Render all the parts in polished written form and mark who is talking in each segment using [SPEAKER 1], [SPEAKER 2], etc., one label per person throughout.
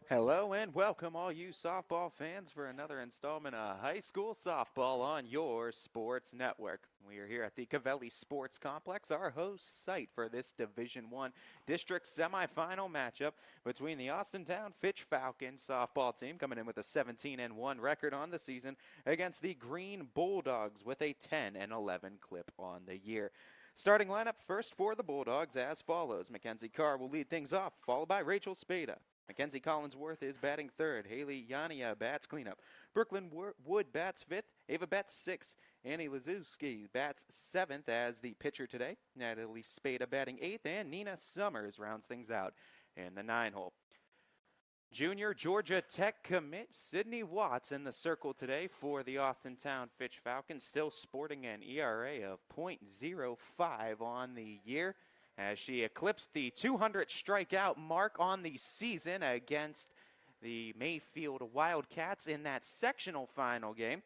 [SPEAKER 1] Hello and welcome all you softball fans for another installment of High School Softball on your sports network. We are here at the Covelli Sports Complex, our host site for this Division I district semifinal matchup between the Austintown Fitch Falcons softball team coming in with a 17-1 record on the season against the Green Bulldogs with a 10-11 clip on the year. Starting lineup first for the Bulldogs as follows. Mackenzie Carr will lead things off, followed by Rachel Spada. Mackenzie Collinsworth is batting third. Haley Yania bats cleanup. Brooklyn Wood bats fifth. Ava bats sixth. Annie Lazewski bats seventh as the pitcher today. Natalie Spada batting eighth. And Nina Summers rounds things out in the 9-hole. Junior Georgia Tech commit Sydney Watts in the circle today for the Austintown Fitch Falcons, still sporting an ERA of .05 on the year, as she eclipsed the 200 strikeout mark on the season against the Mayfield Wildcats in that sectional final game.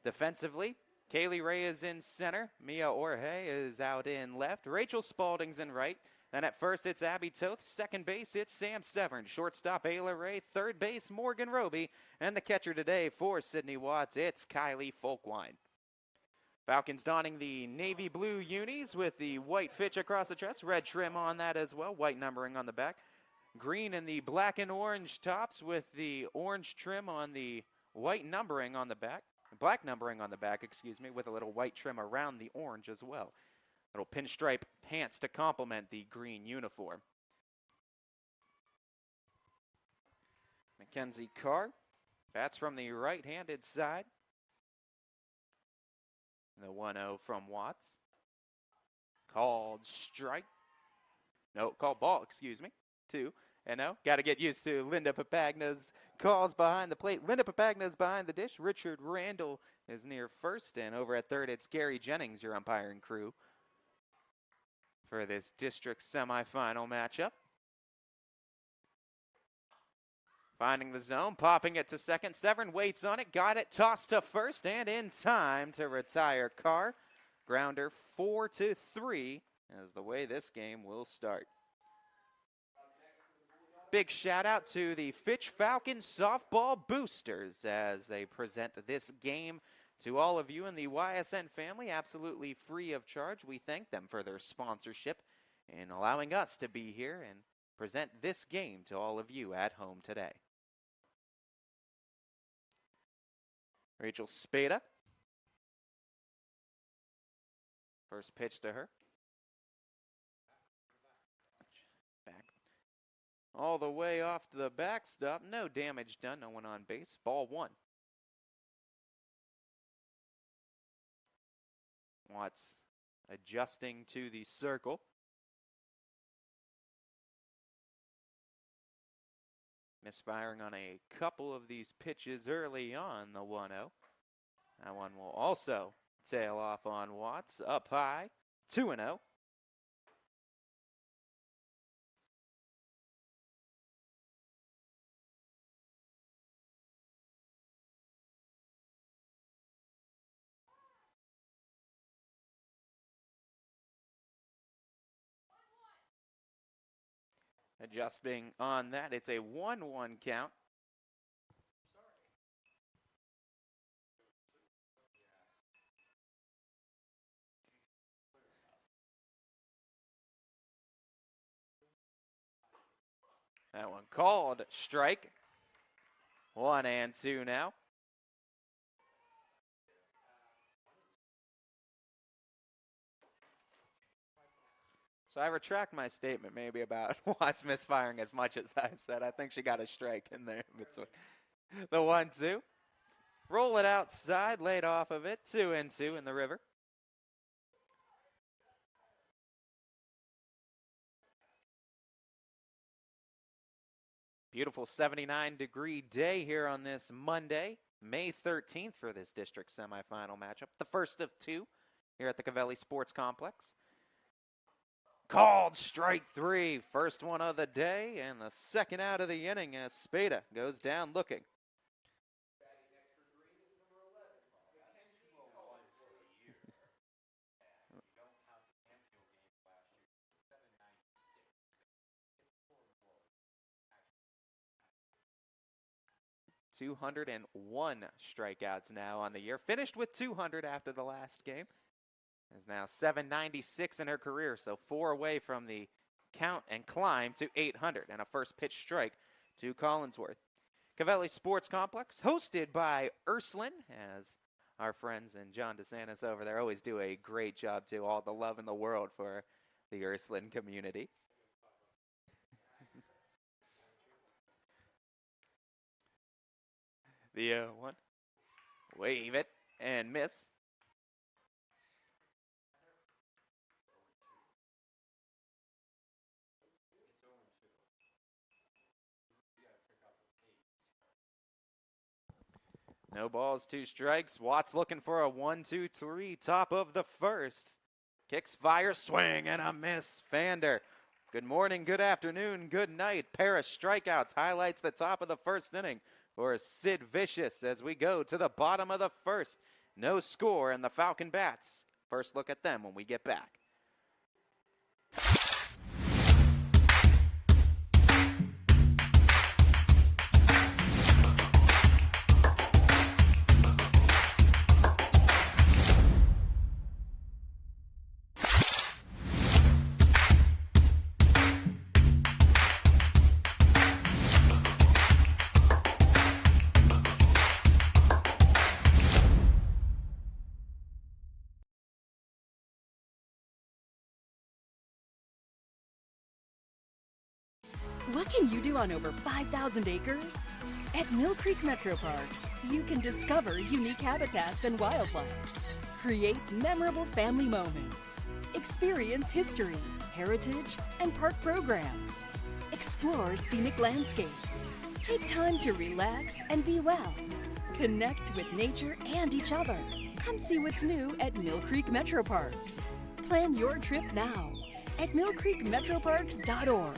[SPEAKER 1] Defensively, Kaylee Ray is in center. Mia Orhe is out in left. Rachel Spalding's in right. Then at first, it's Abby Toth. Second base, it's Sam Severn. Shortstop, Ayla Ray. Third base, Morgan Roby. And the catcher today for Sydney Watts, it's Kylie Folkwine. Falcons donning the navy blue unis with the white Fitch across the chest. Red trim on that as well. White numbering on the back. Green and the black and orange tops with the orange trim on the white numbering on the back. Black numbering on the back, with a little white trim around the orange as well. Little pinstripe pants to complement the green uniform. Mackenzie Carr bats from the right-handed side. The 1-0 from Watts. Called strike. No, called ball, 2-0. Got to get used to Linda Papagna's calls behind the plate. Linda Papagna's behind the dish. Richard Randall is near first. And over at third, it's Gary Jennings, your umpiring crew, for this district semifinal matchup. Finding the zone, popping it to second. Severn waits on it, got it, tossed to first, and in time to retire Carr. Grounder 4-3 as the way this game will start. Big shout out to the Fitch Falcons softball boosters as they present this game to all of you in the YSN family, absolutely free of charge. We thank them for their sponsorship and allowing us to be here and present this game to all of you at home today. Rachel Spada. First pitch to her. Back. All the way off to the backstop. No damage done. No one on base. Ball one. Watts adjusting to the circle. Misfiring on a couple of these pitches early on the 1-0. That one will also tail off on Watts. Up high, 2-0. Adjusting on that, it's a 1-1 count. That one called strike. 1-2 now. So I retract my statement maybe about Watts misfiring as much as I said. I think she got a strike in there. The 1-2. Roll it outside, laid off of it. 2-2 in the river. Beautiful 79-degree day here on this Monday, May 13th for this district semifinal matchup. The first of two here at the Covelli Sports Complex. Called strike three, first one of the day, and the second out of the inning as Spada goes down looking. 201 strikeouts now on the year. Finished with 200 after the last game. Is now 796 in her career, so 4 away from the count and climb to 800, and a first pitch strike to Collinsworth. Covelli Sports Complex, hosted by Ursuline, as our friends and John DeSantis over there always do a great job too. All the love in the world for the Ursuline community. The 1, wave it and miss. No balls, 2 strikes. Watts looking for a 1-2-3, top of the first. Kicks, fire, swing, and a miss. Fander, good morning, good afternoon, good night. Pair of strikeouts highlights the top of the first inning for Sid Vicious as we go to the bottom of the first. No score, and the Falcon Bats. First look at them when we get back.
[SPEAKER 2] What can you do on over 5,000 acres? At Mill Creek Metro Parks, you can discover unique habitats and wildlife, create memorable family moments, experience history, heritage, and park programs, explore scenic landscapes, take time to relax and be well, connect with nature and each other. Come see what's new at Mill Creek Metro Parks. Plan your trip now at millcreekmetroparks.org.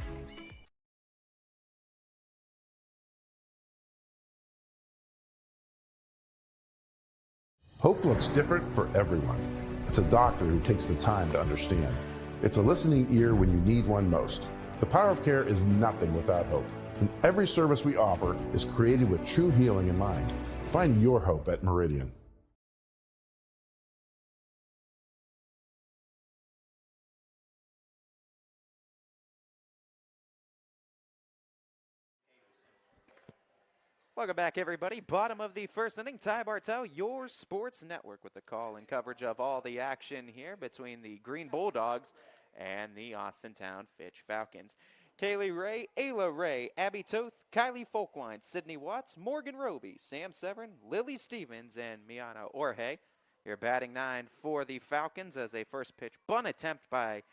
[SPEAKER 3] Hope looks different for everyone. It's a doctor who takes the time to understand. It's a listening ear when you need one most. The power of care is nothing without hope. And every service we offer is created with true healing in mind. Find your hope at Meridian.
[SPEAKER 1] Welcome back, everybody. Bottom of the first inning, Ty Bartel, your sports network, with the call and coverage of all the action here between the Green Bulldogs and the Austintown Fitch Falcons. Kaylee Ray, Ayla Ray, Abby Toth, Kylie Folkwine, Sydney Watts, Morgan Roby, Sam Severin, Lily Stevens, and Miana Orhe. Your batting 9 for the Falcons as a first pitch bunt attempt by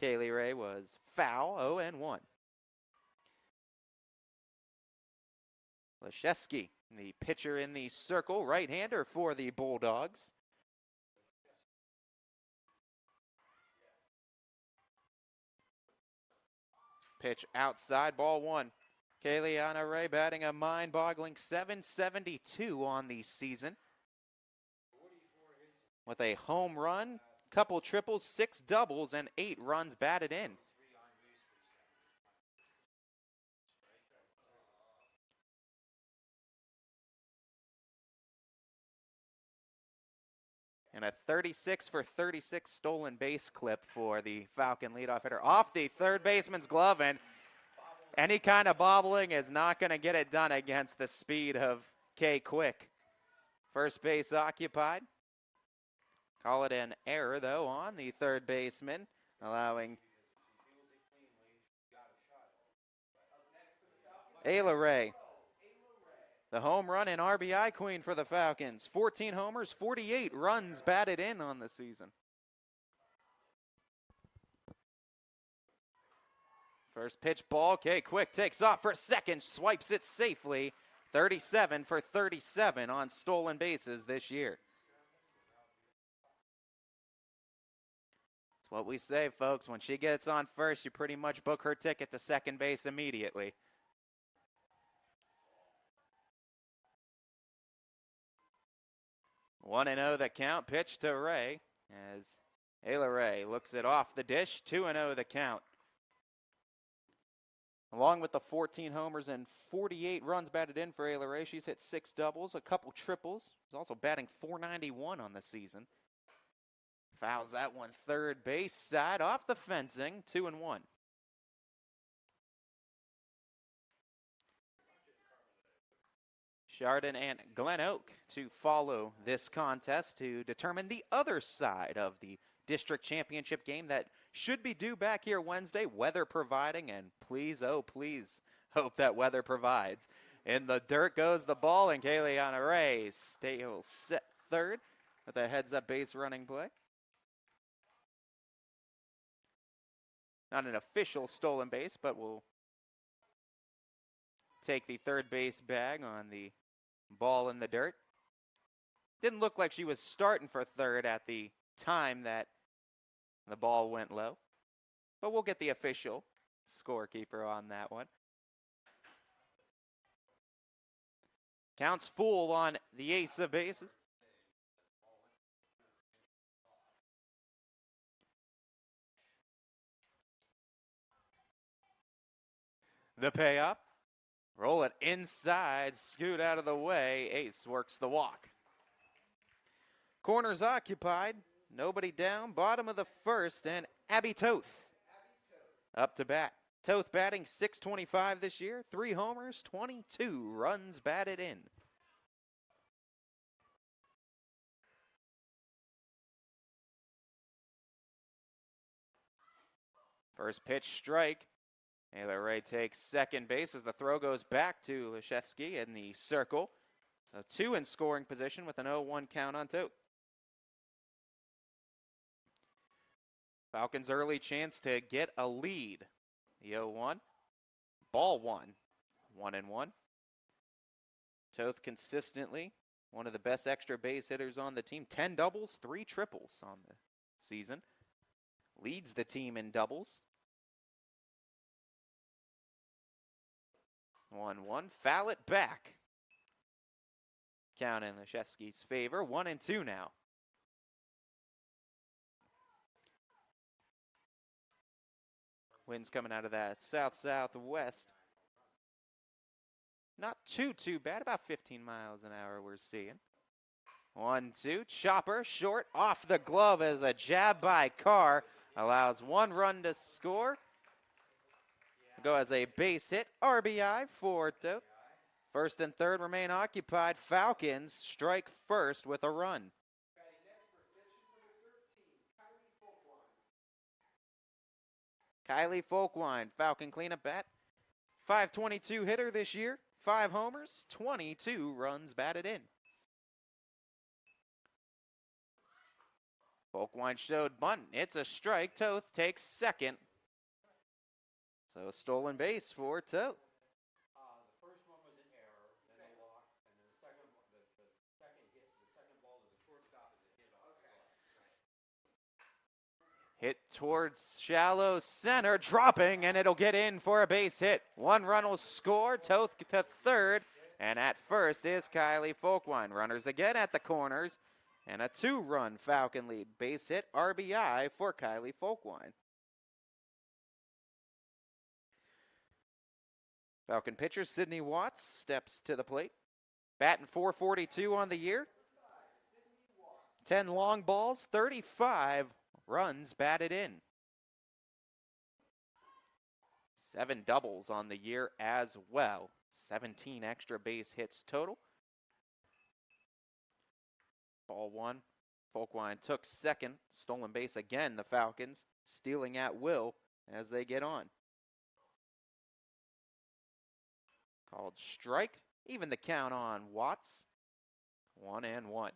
[SPEAKER 1] Kaylee Ray was foul, 0-1. Leszewski, the pitcher in the circle, right-hander for the Bulldogs. Pitch outside, ball 1. Kayliana Ray batting a mind-boggling 772 on the season. With a home run, couple triples, 6 doubles, and 8 runs batted in. And a 36 for 36 stolen base clip for the Falcon leadoff hitter off the third baseman's glove, and any kind of bobbling is not going to get it done against the speed of Kay Quick. First base occupied. Call it an error, though, on the third baseman, allowing Ayla Ray, the home run and RBI queen for the Falcons. 14 homers, 48 runs batted in on the season. First pitch ball, Kay Quick takes off for second, swipes it safely. 37 for 37 on stolen bases this year. That's what we say, folks. When she gets on first, you pretty much book her ticket to second base immediately. 1-0 the count. Pitch to Ray as Ayla Ray looks it off the dish. 2-0 the count. Along with the 14 homers and 48 runs batted in for Ayla Ray, she's hit 6 doubles, a couple triples. She's also batting .491 on the season. Fouls that one third base side off the fencing, 2-1. Chardon and Glen Oak to follow this contest to determine the other side of the district championship game that should be due back here Wednesday, weather providing, and please, oh please, hope that weather provides. In the dirt goes the ball, and Kayleana Ray will set third with a heads-up base running play. Not an official stolen base, but we'll take the third base bag on the ball in the dirt. Didn't look like she was starting for third at the time that the ball went low, but we'll get the official scorekeeper on that one. Counts full on the ace of bases. The payoff. Roll it inside, scoot out of the way. Ace works the walk. Corners occupied, nobody down. Bottom of the first, and Abby Toth up to bat. Toth batting .625 this year, 3 homers, 22 runs batted in. First pitch strike. Ayla Ray takes second base as the throw goes back to Leshevsky in the circle. So 2 in scoring position with an 0-1 count on Toth. Falcons' early chance to get a lead. The 0-1. Ball 1. 1-1. Toth consistently one of the best extra base hitters on the team. 10 doubles, 3 triples on the season. Leads the team in doubles. 1-1. Foul it back. Count in Leshevsky's favor. 1-2 now. Winds coming out of that south-southwest. Not too bad. About 15 miles an hour we're seeing. 1-2. Chopper short off the glove as a jab by Carr allows 1 run to score. Go as a base hit, RBI for Toth. First and third remain occupied. Falcons strike first with a run. Kylie Folkwine, Falcon cleanup bat. .522 hitter this year. 5 homers, 22 runs batted in. Folkwine showed bunt. It's a strike. Toth takes second. So a stolen base for Toth.
[SPEAKER 4] The first one was an error, then a walk, and then the second ball to the shortstop is a hit off the glove.
[SPEAKER 1] Hit towards shallow center, dropping, and it'll get in for a base hit. 1 run will score. Toth to third, and at first is Kylie Folkwine. Runners again at the corners, and a 2-run Falcon lead. Base hit, RBI for Kylie Folkwine. Falcon pitcher Sydney Watts steps to the plate. Batting .442 on the year. 10 long balls, 35 runs batted in. 7 doubles on the year as well. 17 extra base hits total. Ball 1. Folkwine took second. Stolen base again, the Falcons. Stealing at will as they get on. Called strike. Even the count on Watts. 1-1.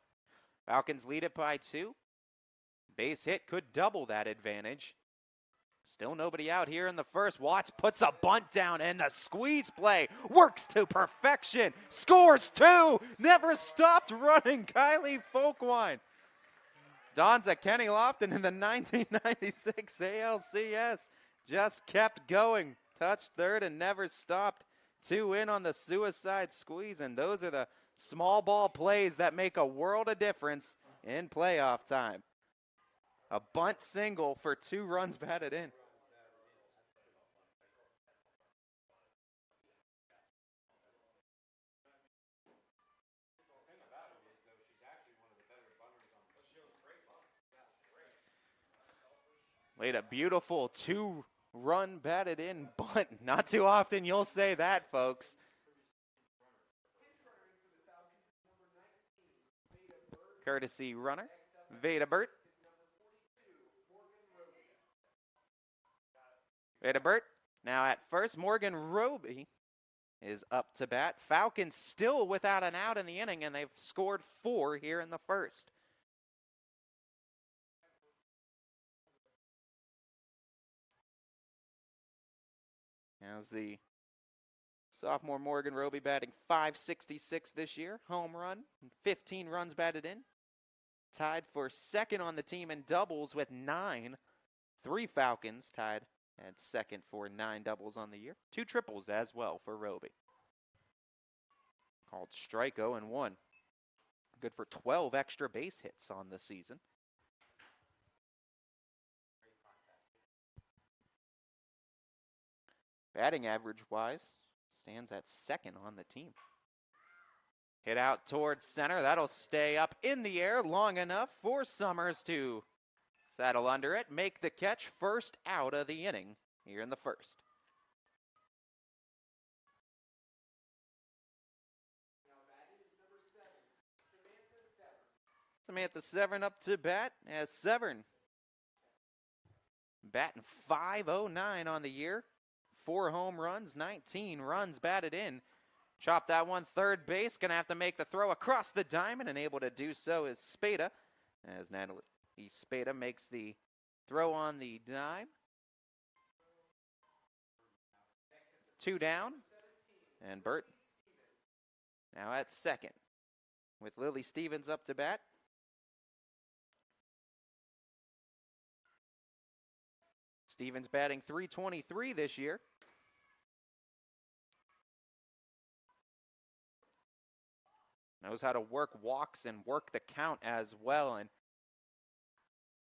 [SPEAKER 1] Falcons lead it by 2. Base hit could double that advantage. Still nobody out here in the first. Watts puts a bunt down, and the squeeze play works to perfection. Scores 2. Never stopped running. Kylie Folkwine dons a Kenny Lofton in the 1996 ALCS. Just kept going. Touched third and never stopped. 2 in on the suicide squeeze, and those are the small ball plays that make a world of difference in playoff time. A bunt single for 2 runs batted in. Laid a beautiful 2-run batted in bunt. Not too often you'll say that, folks. Courtesy runner, Veda Burt. Veda Burt now at first. Morgan Roby is up to bat. Falcons still without an out in the inning, and they've scored 4 here in the first. As the sophomore Morgan Roby batting .566 this year, home run, 15 runs batted in. Tied for second on the team in doubles with 9. 3 Falcons tied at second for 9 doubles on the year. 2 triples as well for Roby. Called strike 0-1. Good for 12 extra base hits on the season. Batting average-wise, stands at second on the team. Hit out towards center. That'll stay up in the air long enough for Summers to saddle under it, make the catch, first out of the inning here in the first. Samantha Severn up to bat as Severn batting .509 on the year. 4 home runs, 19 runs batted in. Chop that one third base. Going to have to make the throw across the diamond, and able to do so is Spada. As Natalie Spada makes the throw on the dime. 2 down. And Burt now at second with Lily Stevens up to bat. Stevens batting .323 this year. Knows how to work walks and work the count as well, and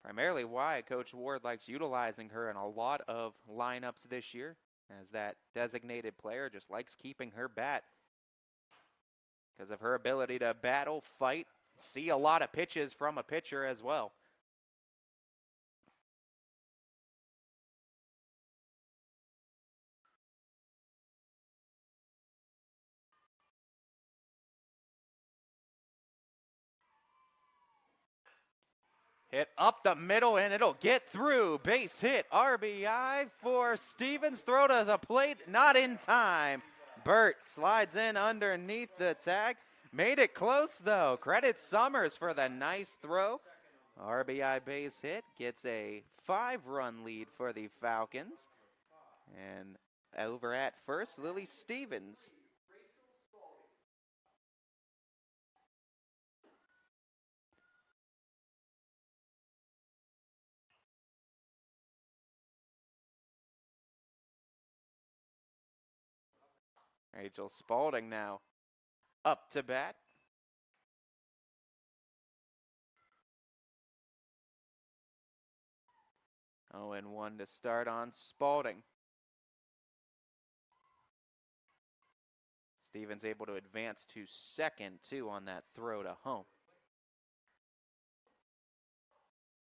[SPEAKER 1] primarily why Coach Ward likes utilizing her in a lot of lineups this year, as that designated player just likes keeping her bat because of her ability to battle, fight, see a lot of pitches from a pitcher as well. Hit up the middle, and it'll get through. Base hit, RBI for Stevens. Throw to the plate, not in time. Burt slides in underneath the tag. Made it close, though. Credit Summers for the nice throw. RBI base hit, gets a 5-run lead for the Falcons. And over at first, Lily Stevens. Rachel Spalding now up to bat. Oh, and 1 to start on Spalding. Stevens able to advance to second, too, on that throw to home.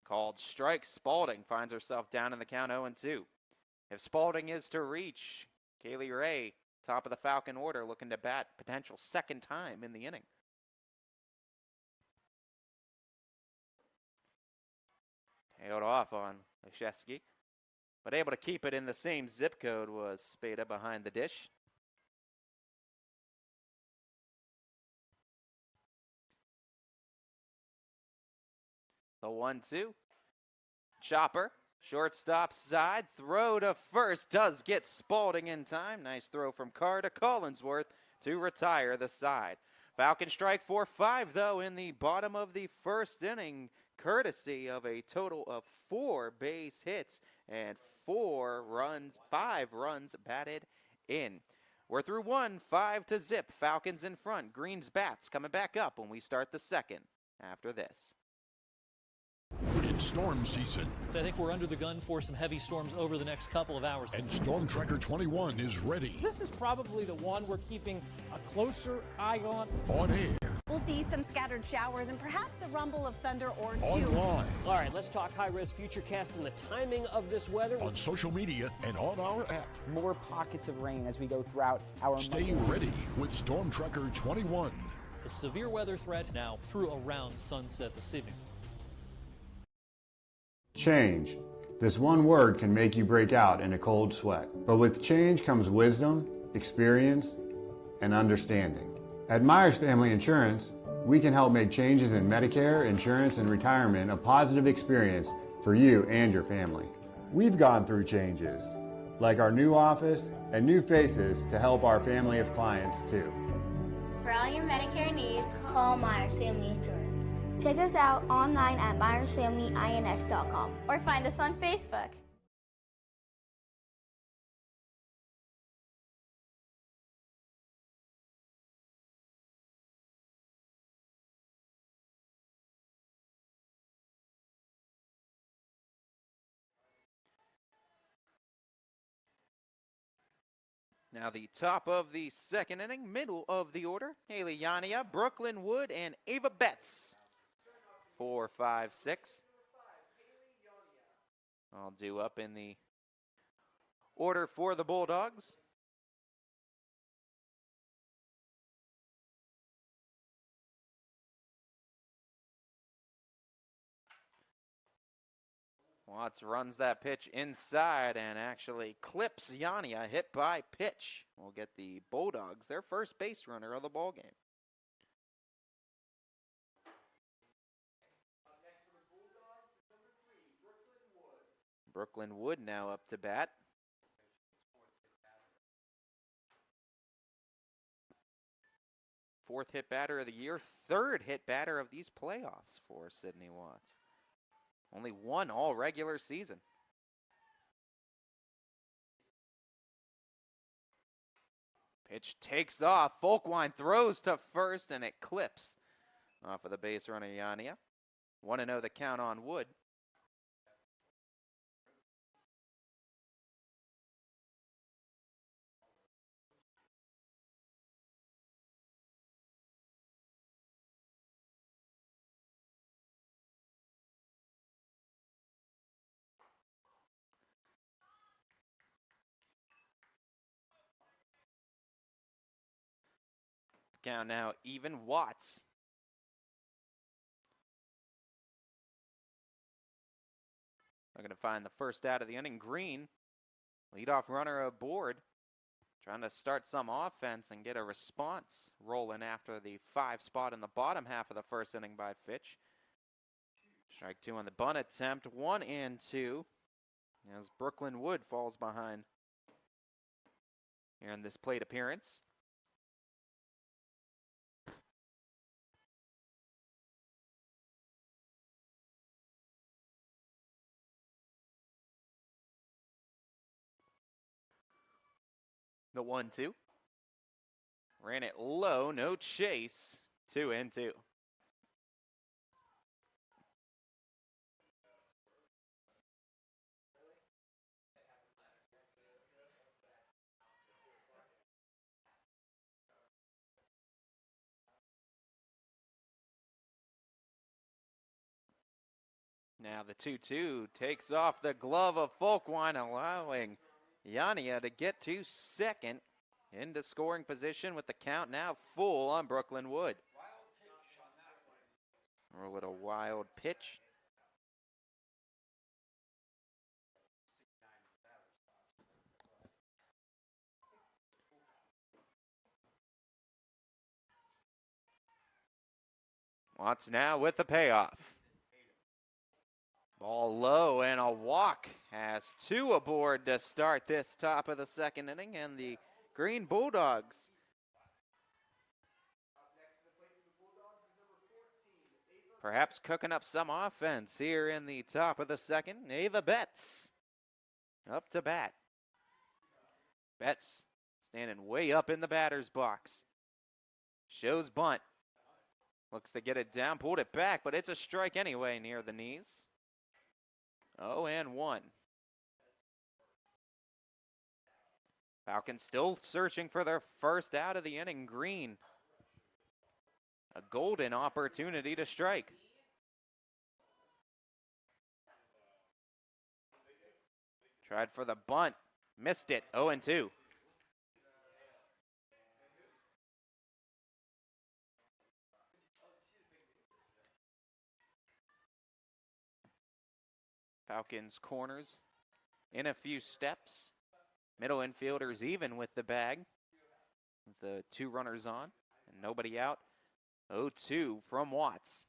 [SPEAKER 1] Called strike. Spalding finds herself down in the count 0-2. If Spalding is to reach, Kaylee Ray, top of the Falcon order, looking to bat potential second time in the inning. Tailed off on Leszewski, but able to keep it in the same zip code was Spada behind the dish. The 1-2. Chopper. Shortstop side, throw to first, does get Spalding in time. Nice throw from Carr to Collinsworth to retire the side. Falcon strike 4-5, though, in the bottom of the first inning, courtesy of a total of 4 base hits and 5 runs batted in. We're through 1, 5-0. Falcons in front. Green's bats coming back up when we start the second after this.
[SPEAKER 5] It's storm season.
[SPEAKER 6] I think we're under the gun for some heavy storms over the next couple of hours.
[SPEAKER 5] And Storm Tracker 21 is ready.
[SPEAKER 7] This is probably the one we're keeping a closer eye on.
[SPEAKER 5] On air,
[SPEAKER 7] We'll see some scattered showers and perhaps a rumble of thunder or two.
[SPEAKER 5] Online,
[SPEAKER 8] All right, let's talk high-risk futurecast and the timing of this weather.
[SPEAKER 5] on social media, and on our app.
[SPEAKER 9] More pockets of rain as we go throughout our
[SPEAKER 5] Stay ready with Storm Tracker 21.
[SPEAKER 6] The severe weather threat now through around sunset this evening.
[SPEAKER 10] Change. This one word can make you break out in a cold sweat. But with change comes wisdom, experience, and understanding. At Myers Family Insurance, we can help make changes in Medicare, insurance, and retirement a positive experience for you and your family. We've gone through changes, like our new office and new faces to help our family of clients too.
[SPEAKER 11] For all your Medicare needs, call Myers Family Insurance. Check us out online at MyersFamilyINS.com or find us on Facebook.
[SPEAKER 1] Now the top of the second inning, middle of the order, Haley Yania, Brooklyn Wood, and Ava Betts. 4, 5, 6. I'll do up in the order for the Bulldogs. Watts runs that pitch inside and actually clips Yania, hit by pitch. We'll get the Bulldogs their first base runner of the ball game. Brooklyn Wood now up to bat. Fourth hit batter of the year, third hit batter of these playoffs for Sydney Watts. Only one all regular season. Pitch takes off. Folkwine throws to first, and it clips off of the base runner, Yania. 1-0 the count on Wood. Count now even. Watts. They're going to find the first out of the inning. Green, leadoff runner aboard, trying to start some offense and get a response rolling after the 5 spot in the bottom half of the first inning by Fitch. Strike 2 on the bunt attempt. 1 and 2 as Brooklyn Wood falls behind here in this plate appearance. The 1-2. Ran it low, no chase. 2 and 2. Now the 2-2 takes off the glove of Folkwine, allowing Yania to get to second into scoring position with the count now full on Brooklyn Wood. Roll it a wild pitch. Watts now with the payoff. Ball low and a walk. Has 2 aboard to start this top of the second inning, and the Green Bulldogs perhaps cooking up some offense here in the top of the second. Ava Betts up to bat. Betts standing way up in the batter's box. Shows bunt. Looks to get it down, pulled it back, but it's a strike anyway near the knees. 0-1. Falcons still searching for their first out of the inning. Green A golden opportunity to strike. Tried for the bunt, missed it, 0-2. Falcons corners in a few steps. Middle infielders even with the bag. With the 2 runners on and nobody out. 0-2 from Watts.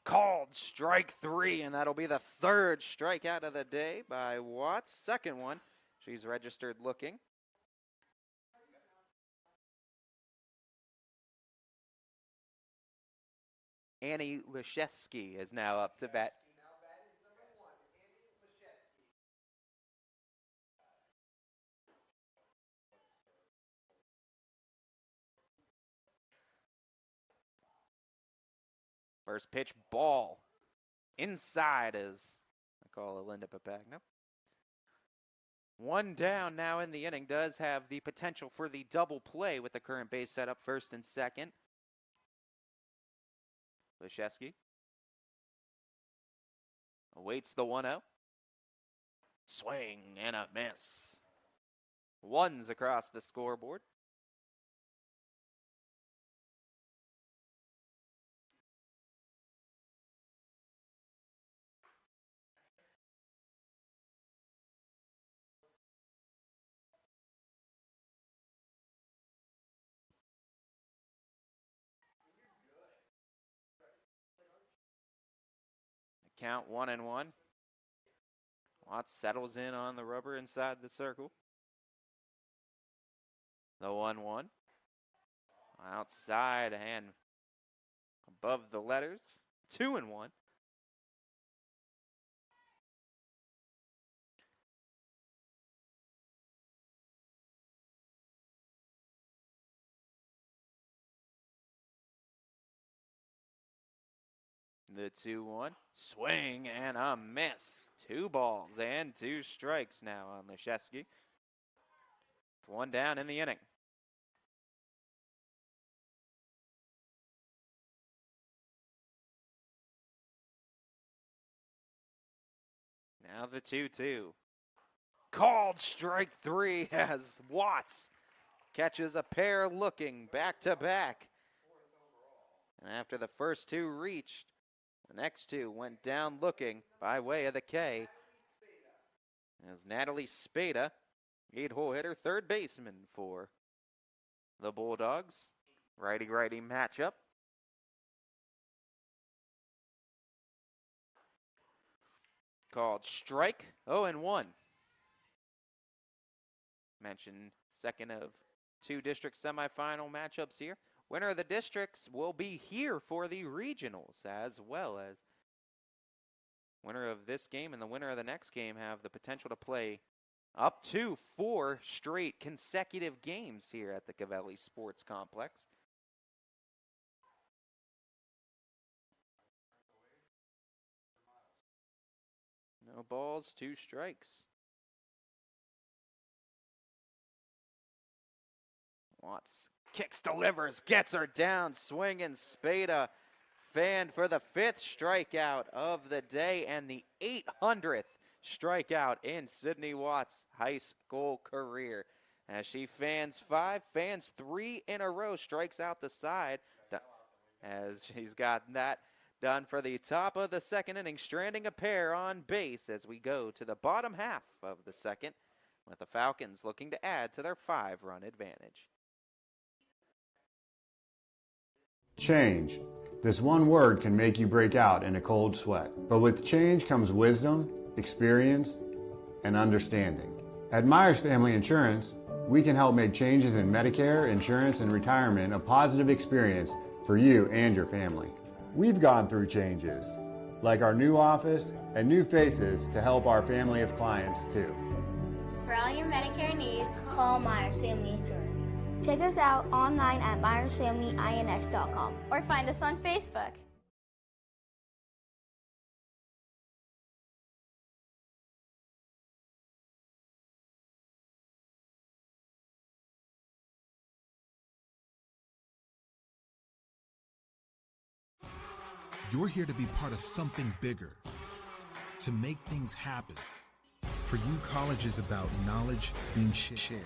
[SPEAKER 1] Called strike 3, and that'll be the 3rd strikeout of the day by Watts. Second one, she's registered looking. Annie Leszewski is now up to bat. First pitch, ball. Inside, as I call Linda Papagna. 1 down now in the inning. Does have the potential for the double play with the current base setup, first and second. Leszewski awaits the 1-0. Swing and a miss. Ones across the scoreboard. Count 1-1. Watts settles in on the rubber inside the circle. The 1-1. Outside and above the letters. 2-1. The 2-1, swing and a miss. 2 balls and 2 strikes now on Leszewski. 1 down in the inning. Now the 2-2. Called strike 3 as Watts catches a pair looking back to back. And after the first 2 reached, the next 2 went down looking by way of the K. As Natalie Spada, 8-hole hitter, third baseman for the Bulldogs. Righty-righty matchup. Called strike, 0-1. Mentioned second of 2 district semifinal matchups here. Winner of the districts will be here for the regionals, as well as winner of this game and the winner of the next game have the potential to play up to 4 straight consecutive games here at the Covelli Sports Complex. No balls, 2 strikes. Watts kicks, delivers, gets her down, swinging. Spada fanned for the 5th strikeout of the day and the 800th strikeout in Sydney Watts' high school career. As she fans 5, fans 3 in a row, strikes out the side as she's got that done for the top of the second inning, stranding a pair on base as we go to the bottom half of the second, with the Falcons looking to add to their 5-run advantage.
[SPEAKER 10] Change. This one word can make you break out in a cold sweat. But with change comes wisdom, experience, and understanding. At Myers Family Insurance, we can help make changes in Medicare, insurance, and retirement a positive experience for you and your family. We've gone through changes, like our new office and new faces to help our family of clients too.
[SPEAKER 11] For all your Medicare needs, call Myers Family Insurance. Check us out online at myersfamilyins.com or find us on Facebook.
[SPEAKER 12] You're here to be part of something bigger, to make things happen. For you, college is about knowledge being shared.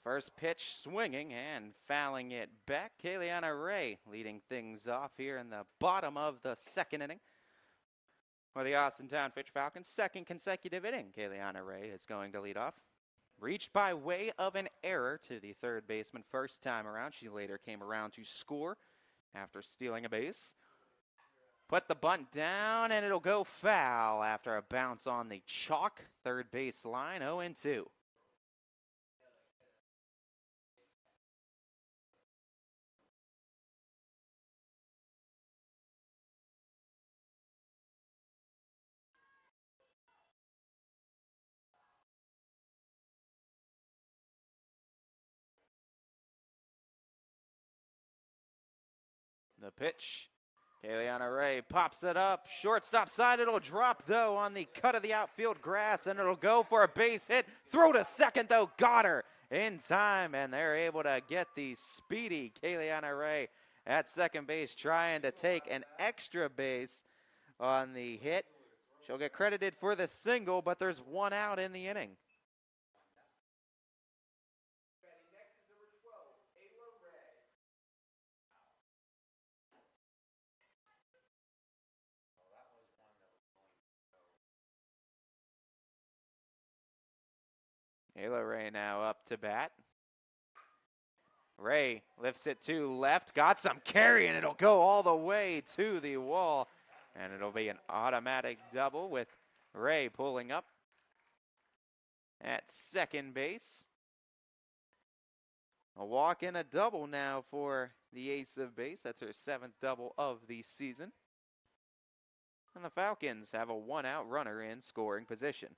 [SPEAKER 1] First pitch swinging and fouling it back. Kayleana Ray leading things off here in the bottom of the second inning for the Austintown Fitch Falcons. Second consecutive inning, Kayleana Ray is going to lead off. Reached by way of an error to the third baseman first time around. She later came around to score after stealing a base. Put the bunt down, and it'll go foul after a bounce on the chalk. Third base line, 0-2. The pitch. Kayleana Ray pops it up. Shortstop side. It'll drop, though, on the cut of the outfield grass, and it'll go for a base hit. Throw to second, though. Got her in time, and they're able to get the speedy Kayleana Ray at second base, trying to take an extra base on the hit. She'll get credited for the single, but there's one out in the inning. Ayla Ray now up to bat. Ray lifts it to left, got some carry, and it'll go all the way to the wall. And it'll be an automatic double with Ray pulling up at second base. A walk and a double now for the ace of base. That's her 7th double of the season. And the Falcons have a one-out runner in scoring position.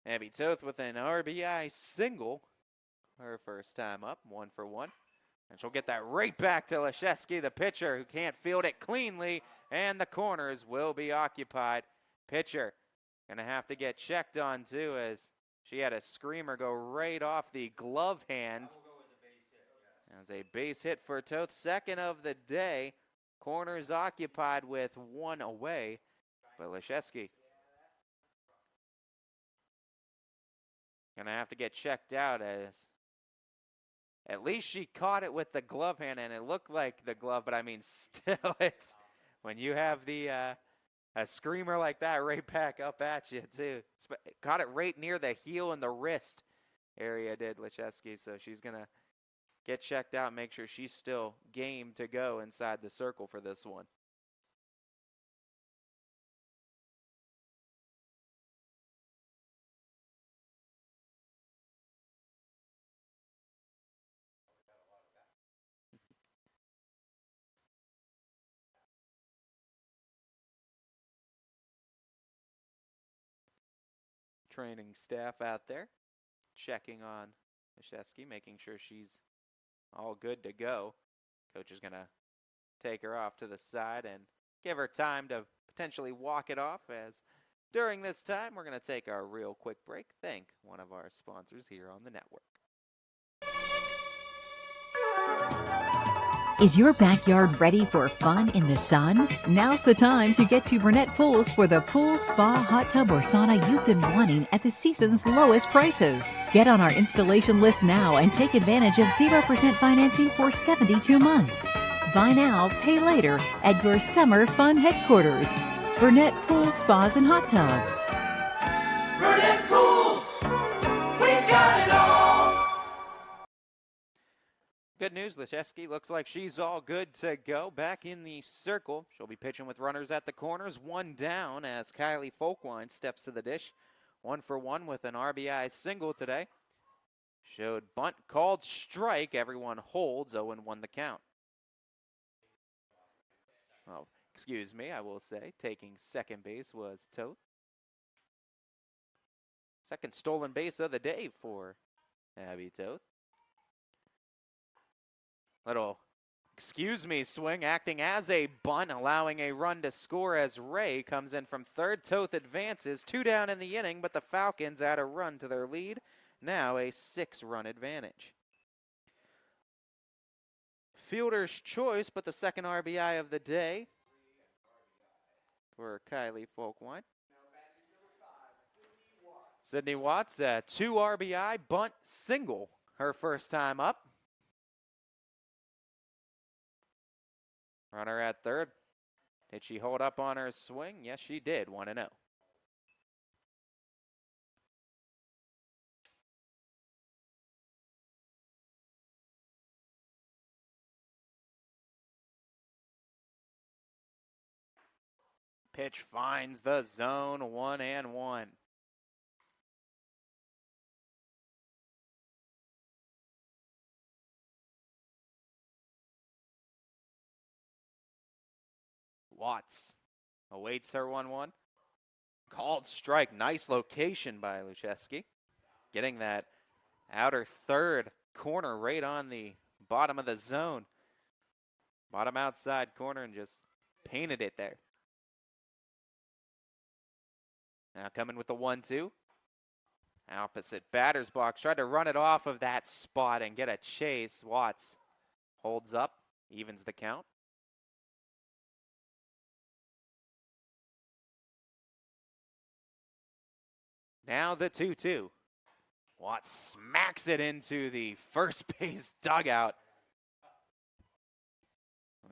[SPEAKER 1] Abby Toth with an RBI single. Her first time up, 1 for 1. And she'll get that right back to Leszewski, the pitcher, who can't field it cleanly. And the corners will be occupied. Pitcher gonna have to get checked on, too, as she had a screamer go right off the glove hand. As a base hit for Toth, second of the day. Corners occupied with one away. But Leszewski gonna have to get checked out, as at least she caught it with the glove hand, and it looked like the glove, but I mean, still, it's when you have the a screamer like that right back up at you too. Caught it right near the heel and the wrist area, did Leszewski, so she's gonna get checked out and make sure she's still game to go inside the circle for this one. Training staff out there checking on Leszewski, making sure she's all good to go. Coach is going to take her off to the side and give her time to potentially walk it off, as during this time we're going to take our real quick break. Thank one of our sponsors here on the network.
[SPEAKER 13] Is your backyard ready for fun in the sun? Now's the time to get to Burnett Pools for the pool, spa, hot tub, or sauna you've been wanting at the season's lowest prices. Get on our installation list now and take advantage of 0% financing for 72 months. Buy now, pay later at your summer fun headquarters. Burnett Pools, Spas, and Hot Tubs.
[SPEAKER 14] Burnett Pools! We've got it all!
[SPEAKER 1] Good news, Leszewski looks like she's all good to go. Back in the circle. She'll be pitching with runners at the corners. One down as Kylie Folkwine steps to the dish. 1 for 1 with an RBI single today. Showed bunt, called strike. Everyone holds. 0-1 the count. Oh, excuse me, I will say. Taking second base was Toth. Second stolen base of the day for Abby Toth. Little excuse me swing acting as a bunt, allowing a run to score as Ray comes in from third. Toth advances, 2 down in the inning, but the Falcons add a run to their lead. Now a 6-run advantage. fielder's choice, but the second RBI of the day for Kylie Folkwine. Sydney Watts, 2 RBI bunt single her first time up. Runner at third. Did she hold up on her swing? Yes, she did. 1-0. Pitch finds the zone, 1-1. Watts awaits her 1-1. Called strike. Nice location by Lucheski. Getting that outer third corner right on the bottom of the zone. Bottom outside corner and just painted it there. Now coming with the 1-2. Opposite batter's box. Tried to run it off of that spot and get a chase. Watts holds up. Evens the count. Now the 2-2. Watts smacks it into the first base dugout.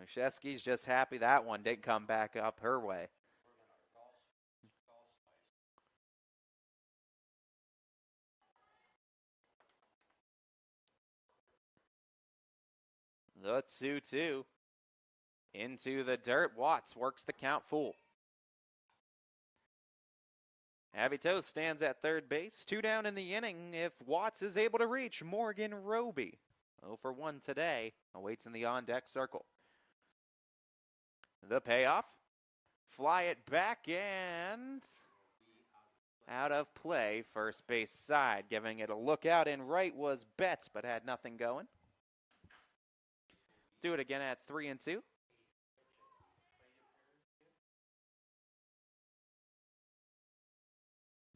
[SPEAKER 1] Lucheski's just happy that one didn't come back up her way. The 2-2. Into the dirt. Watts works the count full. Abby Toth stands at third base. 2 down in the inning if Watts is able to reach Morgan Roby. 0 for 1 today. Awaits in the on-deck circle. The payoff. Fly it back and out of play. First base side. Giving it a look out in right was Betts, but had nothing going. Do it again at 3-2.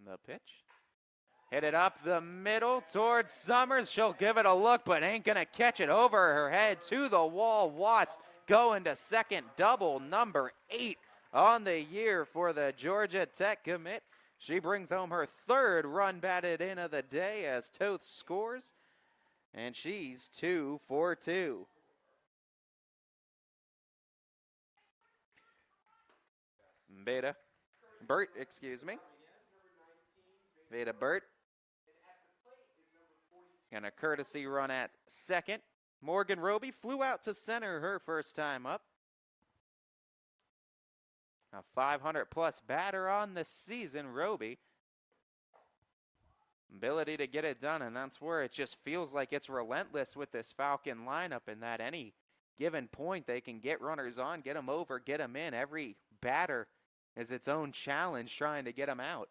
[SPEAKER 1] The pitch. Hit it up the middle towards Summers. She'll give it a look, but ain't going to catch it over her head to the wall. Watts going to second, double number 8 on the year for the Georgia Tech commit. She brings home her third run batted in of the day as Toth scores, and she's 2 for 2. Burt, excuse me. Veda Burt. And a courtesy run at second. Morgan Roby flew out to center her first time up. A 500-plus batter on the season, Roby. Ability to get it done, and that's where it just feels like it's relentless with this Falcon lineup, in that any given point they can get runners on, get them over, get them in. Every batter is its own challenge trying to get them out.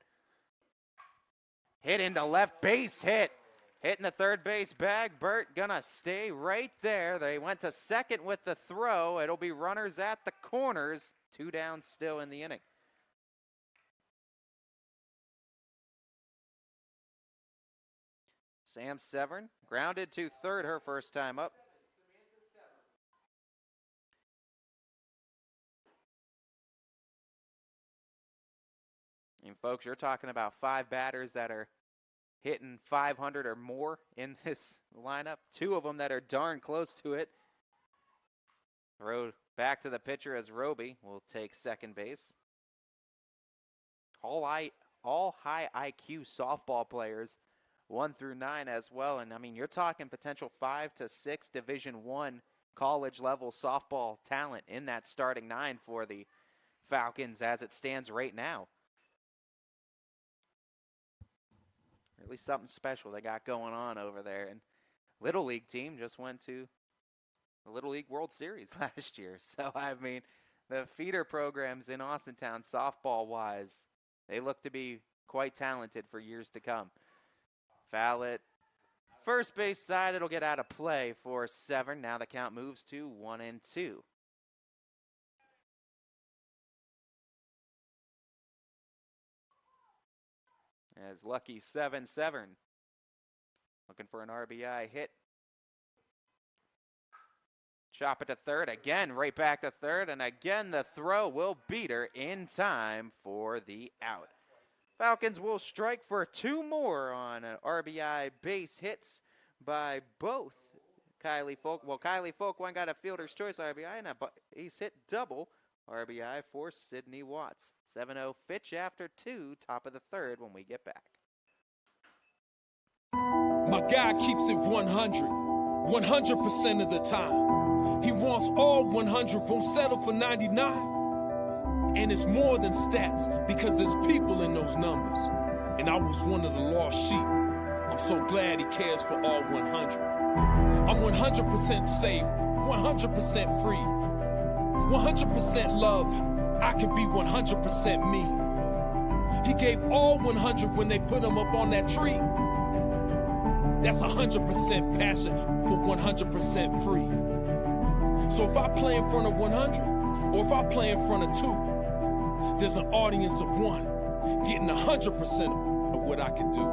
[SPEAKER 1] Hit into left base hit. Hitting the third base bag. Burt gonna stay right there. They went to second with the throw. It'll be runners at the corners. 2 down still in the inning. Sam Severn grounded to third her first time up. And folks, you're talking about 5 batters that are hitting 500 or more in this lineup. 2 of them that are darn close to it. Throw back to the pitcher as Roby will take second base. All high IQ softball players, 1 through 9 as well. And I mean, you're talking potential 5 to 6 Division I college level softball talent in that starting 9 for the Falcons as it stands right now. At least something special they got going on over there. And Little League team just went to the Little League World Series last year. So, I mean, the feeder programs in Austintown, softball-wise, they look to be quite talented for years to come. Foul it. First base side, it'll get out of play for Severn. Now the count moves to 1-2. As lucky Severn looking for an RBI hit. Chop it to third, again right back to third, and again the throw will beat her in time for the out. Falcons will strike for 2 more on an RBI base hits by both Kylie Folk. Well, Kylie Folk one got a fielder's choice RBI and a base hit double RBI for Sydney Watts. 7-0 Fitch after 2, top of the third when we get back.
[SPEAKER 15] My guy keeps it 100% of the time. He wants all 100, won't settle for 99. And it's more than stats because there's people in those numbers. And I was one of the lost sheep. I'm so glad he cares for all 100. I'm 100% safe, 100% free, 100% love. I can be 100% me. He gave all 100 when they put him up on that tree. That's 100% passion for 100% free. So if I play in front of 100, or if I play in front of 2, there's an audience of 1 getting 100% of what I can do.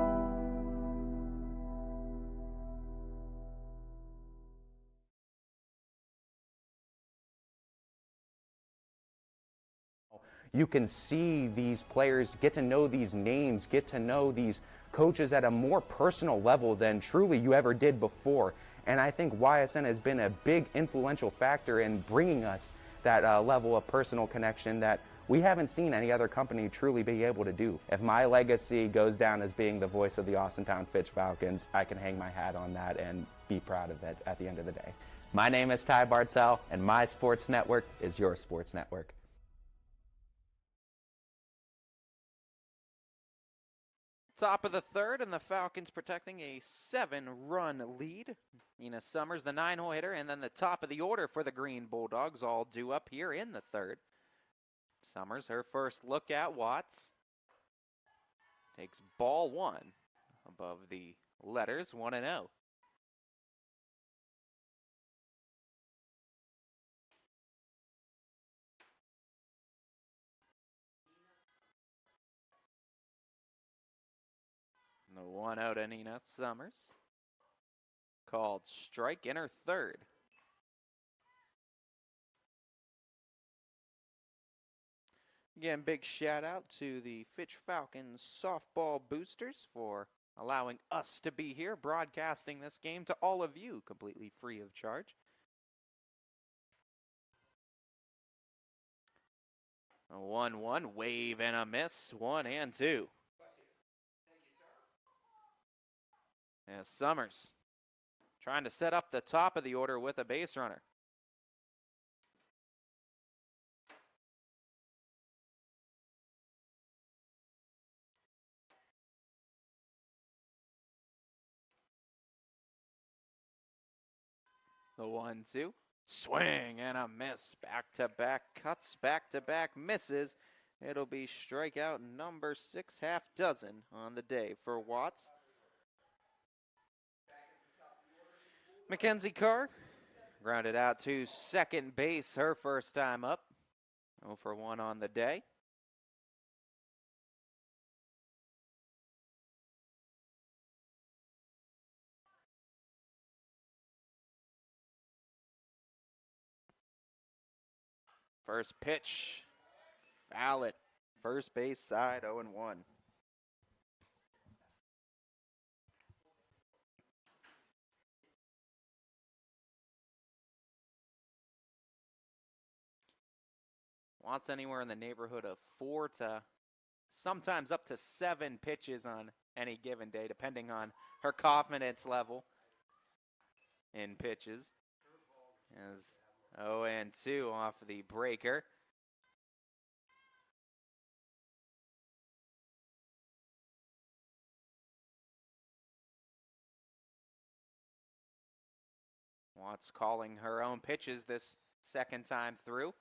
[SPEAKER 16] You can see these players, get to know these names, get to know these coaches at a more personal level than truly you ever did before. And I think YSN has been a big influential factor in bringing us that level of personal connection that we haven't seen any other company truly be able to do. If my legacy goes down as being the voice of the Austintown Fitch Falcons, I can hang my hat on that and be proud of it at the end of the day. My name is Ty Bartell, and my sports network is your sports network.
[SPEAKER 1] Top of the third, and the Falcons protecting a 7-run lead. Nina Summers, the 9-hole hitter, and then the top of the order for the Green Bulldogs, all due up here in the third. Summers, her first look at Watts. Takes ball 1 above the letters, 1-0. The 1-0 to Nina Summers. Called strike in her third. Again, big shout out to the Fitch Falcons softball boosters for allowing us to be here broadcasting this game to all of you completely free of charge. A 1-1, wave and a miss, 1-2. And Summers trying to set up the top of the order with a base runner. The 1-2, swing and a miss, back-to-back cuts, back-to-back misses. It'll be strikeout number 6 half dozen on the day for Watts. Mackenzie Carr grounded out to second base, her first time up. 0 for 1 on the day. First pitch, foul it. First base side, 0-1. Wants anywhere in the neighborhood of 4 to sometimes up to 7 pitches on any given day, depending on her confidence level in pitches. As 0-2 off the breaker. Watts calling her own pitches this second time through.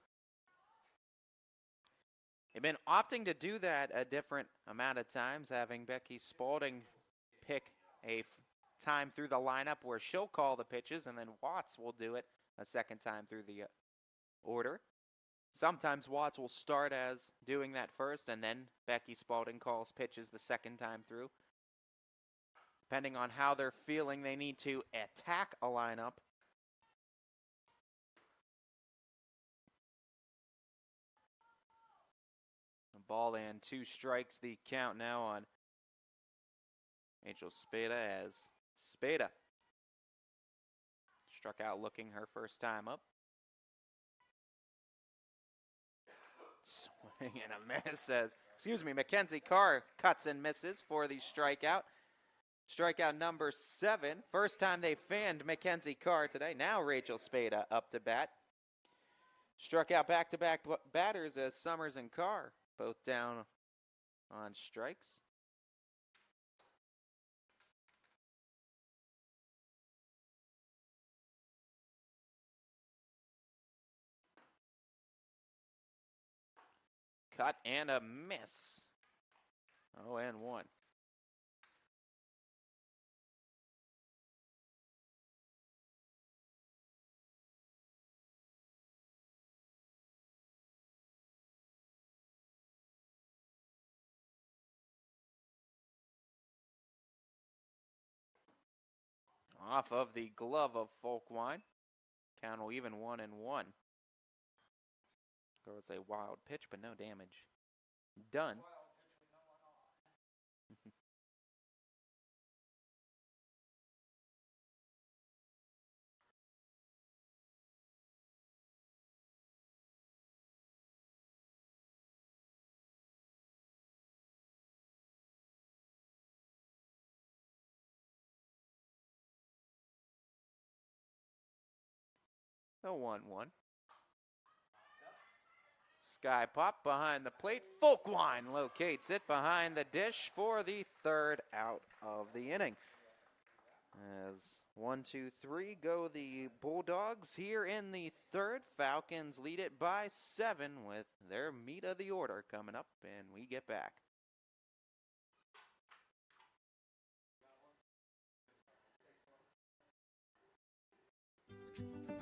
[SPEAKER 1] They've been opting to do that a different amount of times, having Becky Spalding pick a time through the lineup where she'll call the pitches, and then Watts will do it a second time through the order. Sometimes Watts will start as doing that first, and then Becky Spalding calls pitches the second time through. Depending on how they're feeling, they need to attack a lineup ball and 2 strikes. The count now on Rachel Spada as Spada struck out looking her first time up. Swing and a miss as, Mackenzie Carr cuts and misses for the strikeout. Strikeout number 7. First time they fanned Mackenzie Carr today. Now Rachel Spada up to bat. Struck out back-to-back batters as Summers and Carr both down on strikes. Cut and a miss. 0-1. Off of the glove of Folkwine. Count will even 1-1. Goes a wild pitch, but no damage done. 1-1. Sky pop behind the plate. Folkwine locates it behind the dish for the 3rd out of the inning. As 1, 2, 3 go the Bulldogs here in the 3rd. Falcons lead it by 7 with their meat of the order coming up, and we get back.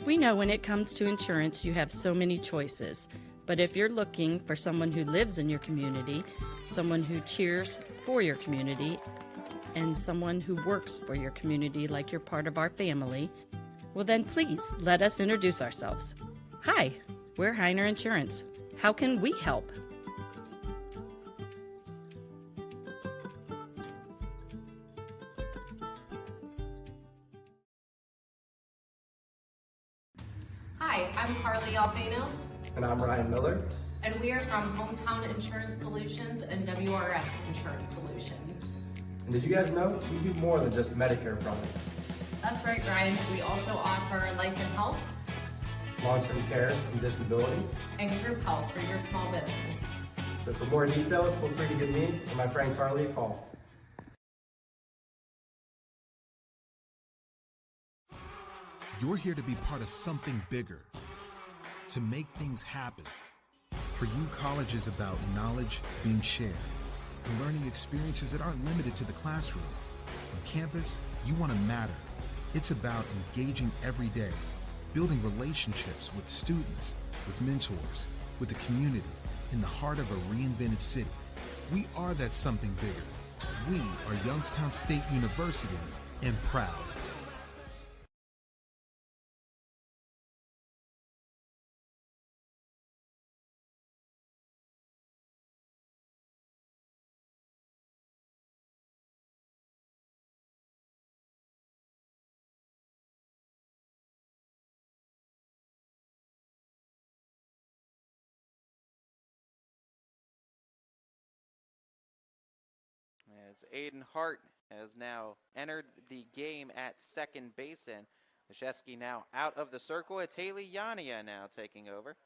[SPEAKER 17] We know when it comes to insurance, you have so many choices. But if you're looking for someone who lives in your community, someone who cheers for your community, and someone who works for your community like you're part of our family, well then please let us introduce ourselves. Hi, we're Heiner Insurance. How can we help?
[SPEAKER 18] Hi, I'm Carly Alfano.
[SPEAKER 19] And I'm Ryan Miller.
[SPEAKER 18] And we are from Hometown Insurance Solutions and WRS Insurance Solutions.
[SPEAKER 19] And did you guys know we do more than just Medicare products?
[SPEAKER 18] That's right, Ryan. We also offer life and health,
[SPEAKER 19] long-term care and disability,
[SPEAKER 18] and group health for your small business.
[SPEAKER 19] So for more details, feel free to give me and my friend Carly a call.
[SPEAKER 12] You're here to be part of something bigger, to make things happen. For you, college is about knowledge being shared and learning experiences that aren't limited to the classroom. On campus, you want to matter. It's about engaging every day, building relationships with students, with mentors, with the community, in the heart of a reinvented city. We are that something bigger. We are Youngstown State University, and proud.
[SPEAKER 1] As Aiden Hart has now entered the game at second base, and Mashesky now out of the circle. It's Haley Yania now taking over.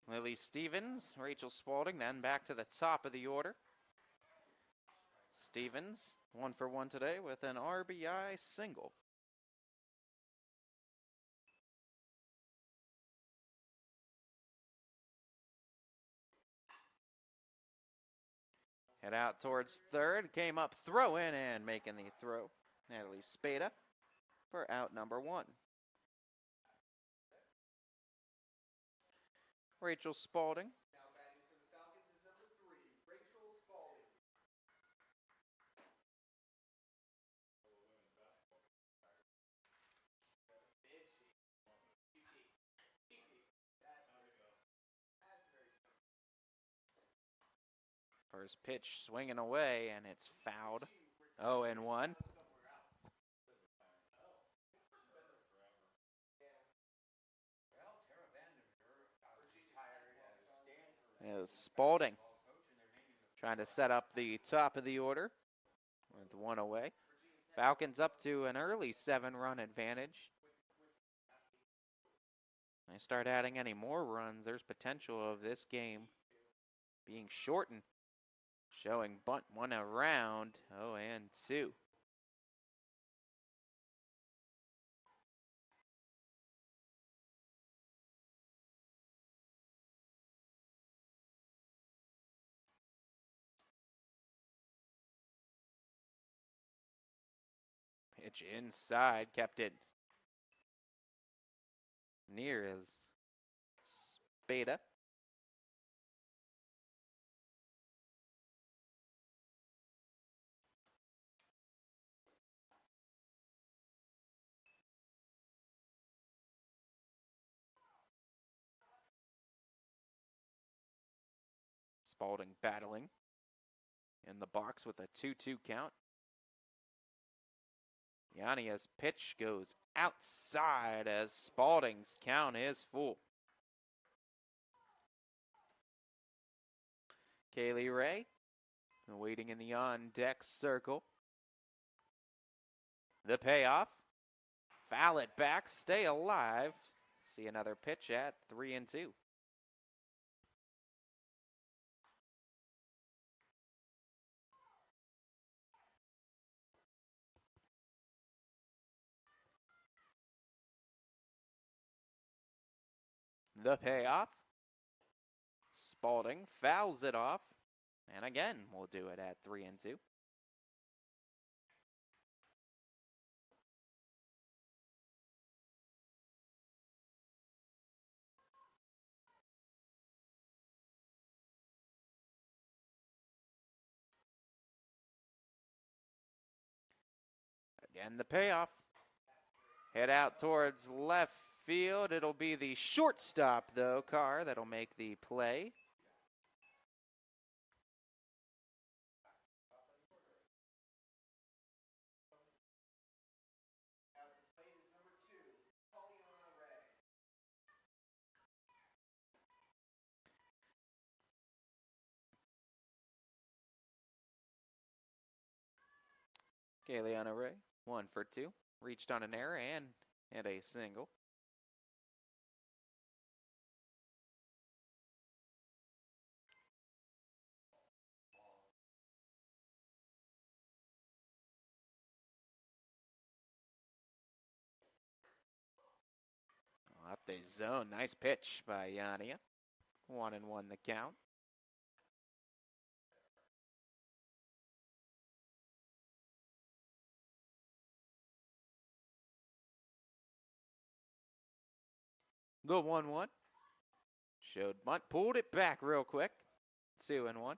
[SPEAKER 1] Lily Stevens, Rachel Spaulding, then back to the top of the order. Stevens, 1 for 1 today with an RBI single. Head out towards third, came up, throw in, and making the throw. Natalie Spada for out number 1. Rachel Spaulding.
[SPEAKER 20] Now batting for the Falcons is number 3, Rachel Spaulding.
[SPEAKER 1] First pitch swinging away, and it's fouled. 0-1. Is Spalding trying to set up the top of the order with one away. Falcons up to an early 7-run advantage. They start adding any more runs, there's potential of this game being shortened. Showing bunt one around. 0-2. Pitch inside, kept it near as Spada. Spalding battling in the box with a 2-2 count. Yania's pitch goes outside as Spalding's count is full. Kaylee Ray waiting in the on-deck circle. The payoff. Foul it back, stay alive. See another pitch at 3-2. The payoff. Spalding fouls it off. And again, we'll do it at 3-2. Again, the payoff. Head out towards left field. It'll be the shortstop, though, Carr, that'll make the play. Kayleana Ray, 1 for 2. Reached on an error and hit a single. Up the zone. Nice pitch by Yania. 1-1 the count. The 1-1. Showed bunt. Pulled it back real quick. 2-1.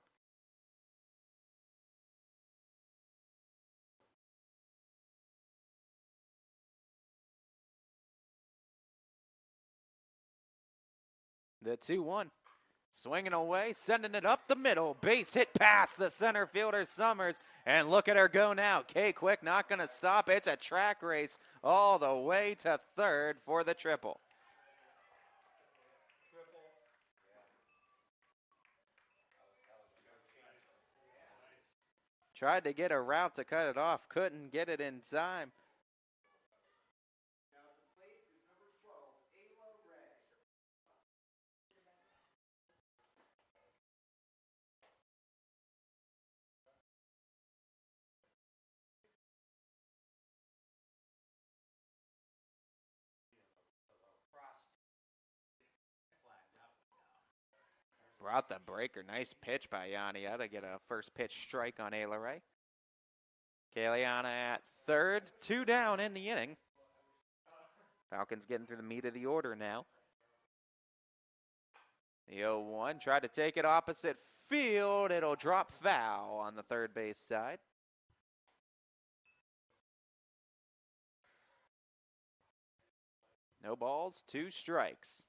[SPEAKER 1] The 2-1. Swinging away, sending it up the middle. Base hit past the center fielder Summers. And look at her go now. Kay Quick not going to stop. It's a track race all the way to third for the triple. Tried to get a route to cut it off. Couldn't get it in time.
[SPEAKER 20] Now at the plate is number 12, Ayla Ray.
[SPEAKER 1] Brought the breaker. Nice pitch by Yania to get a first pitch strike on Ayla Ray. Kayleana at third. 2 down in the inning. Falcons getting through the meat of the order now. The 0-1 tried to take it opposite field. It'll drop foul on the third base side. No balls, 2 strikes.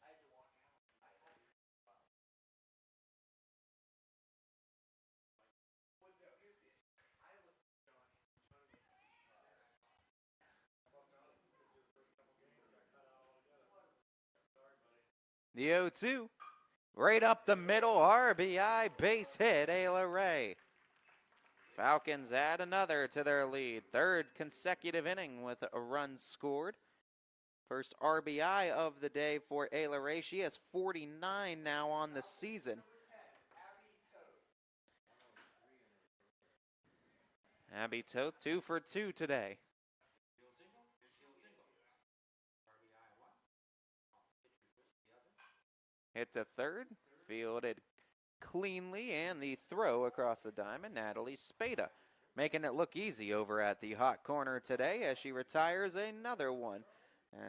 [SPEAKER 1] The 0-2. Right up the middle, RBI base hit, Ayla Ray. Falcons add another to their lead. Third consecutive inning with a run scored. First RBI of the day for Ayla Ray. She has 49 now on the season. Abby Toth, 2 for 2 today. Hit to third, fielded cleanly, and the throw across the diamond, Natalie Spada, making it look easy over at the hot corner today as she retires another one,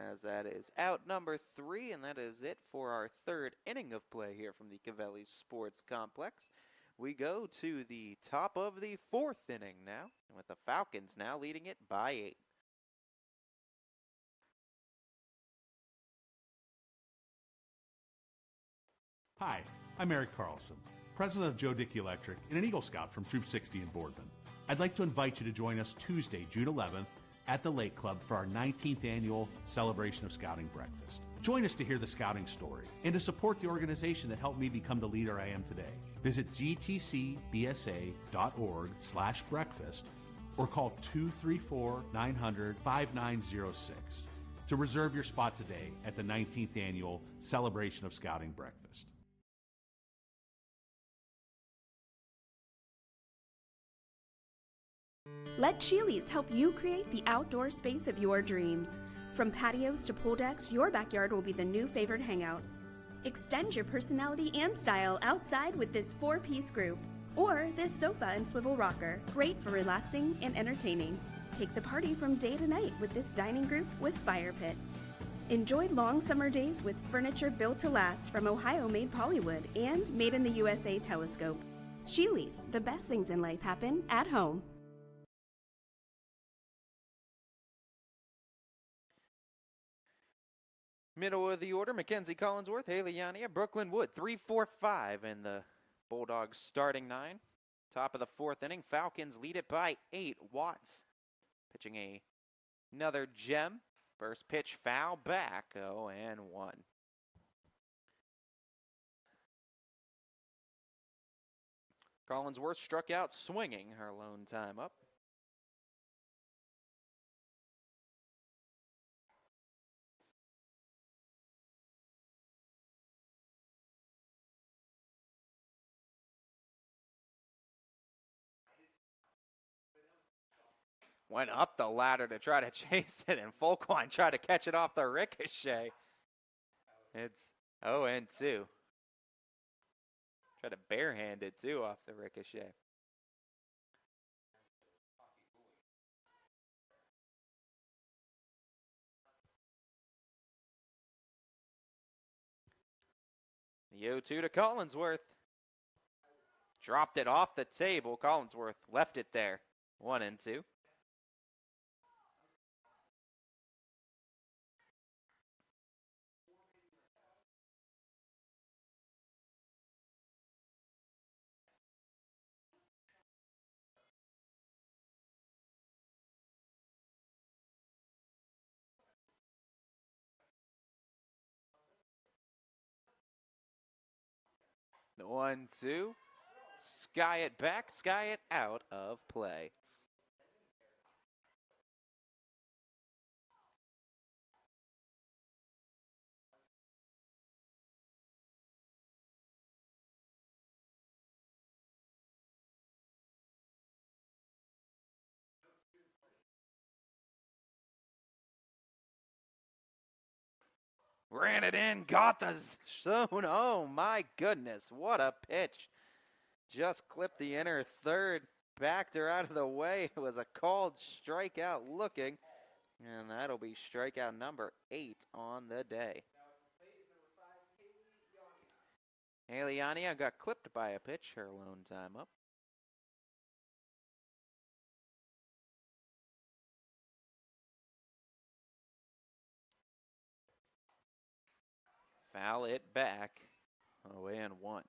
[SPEAKER 1] as that is out number 3, and that is it for our third inning of play here from the Covelli Sports Complex. We go to the top of the fourth inning now, with the Falcons now leading it by 8.
[SPEAKER 21] Hi, I'm Eric Carlson, president of Joe Dickey Electric and an Eagle Scout from Troop 60 in Boardman. I'd like to invite you to join us Tuesday, June 11th at the Lake Club for our 19th annual Celebration of Scouting breakfast. Join us to hear the scouting story and to support the organization that helped me become the leader I am today. Visit gtcbsa.org/breakfast or call 234-900-5906 to reserve your spot today at the 19th annual Celebration of Scouting breakfast.
[SPEAKER 22] Let Chili's help you create the outdoor space of your dreams. From patios to pool decks, your backyard will be the new favorite hangout. Extend your personality and style outside with this 4-piece group. Or this sofa and swivel rocker, great for relaxing and entertaining. Take the party from day to night with this dining group with fire pit. Enjoy long summer days with furniture built to last from Ohio-made Polywood and made in the USA telescope. Chili's, the best things in life happen at home.
[SPEAKER 1] Middle of the order, Mackenzie Collinsworth, Haley Yania, Brooklyn Wood, 3-4-5 in the Bulldogs starting 9. Top of the fourth inning, Falcons lead it by 8. Watts pitching another gem. First pitch foul back, 0-1. Collinsworth struck out swinging her lone time up. Went up the ladder to try to chase it, and Folkwine tried to catch it off the ricochet. It's 0-2. Tried to barehand it, too, off the ricochet. The 0-2 to Collinsworth. Dropped it off the table. Collinsworth left it there. 1-2. The 1-2. Sky it back, sky it out of play. Ran it in, got the zone. Oh my goodness, what a pitch. Just clipped the inner third, backed her out of the way. It was a called strikeout looking, and that'll be strikeout number 8 on the day. Haley Yania got clipped by a pitch, her lone time up. Foul it back, 0-1.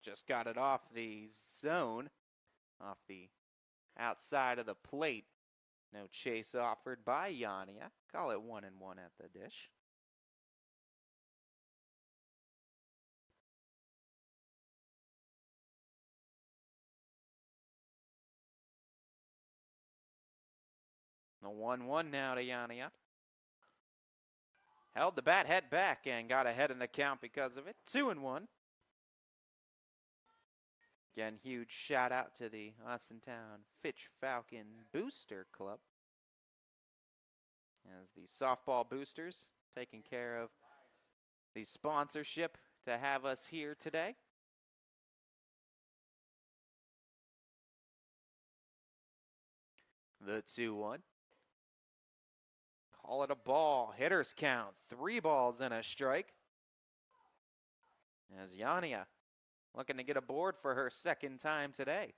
[SPEAKER 1] just got it off the zone, off the outside of the plate. No chase offered by Yania. Call it 1-1 at the dish. The 1-1 now to Yania. Held the bat head back and got ahead in the count because of it. 2-1. Again, huge shout out to the Austintown Fitch Falcon Booster Club, as the softball boosters taking care of the sponsorship to have us here today. The 2-1. Call it a ball. Hitters count. 3 balls and a strike. As Yania looking to get aboard for her second time today.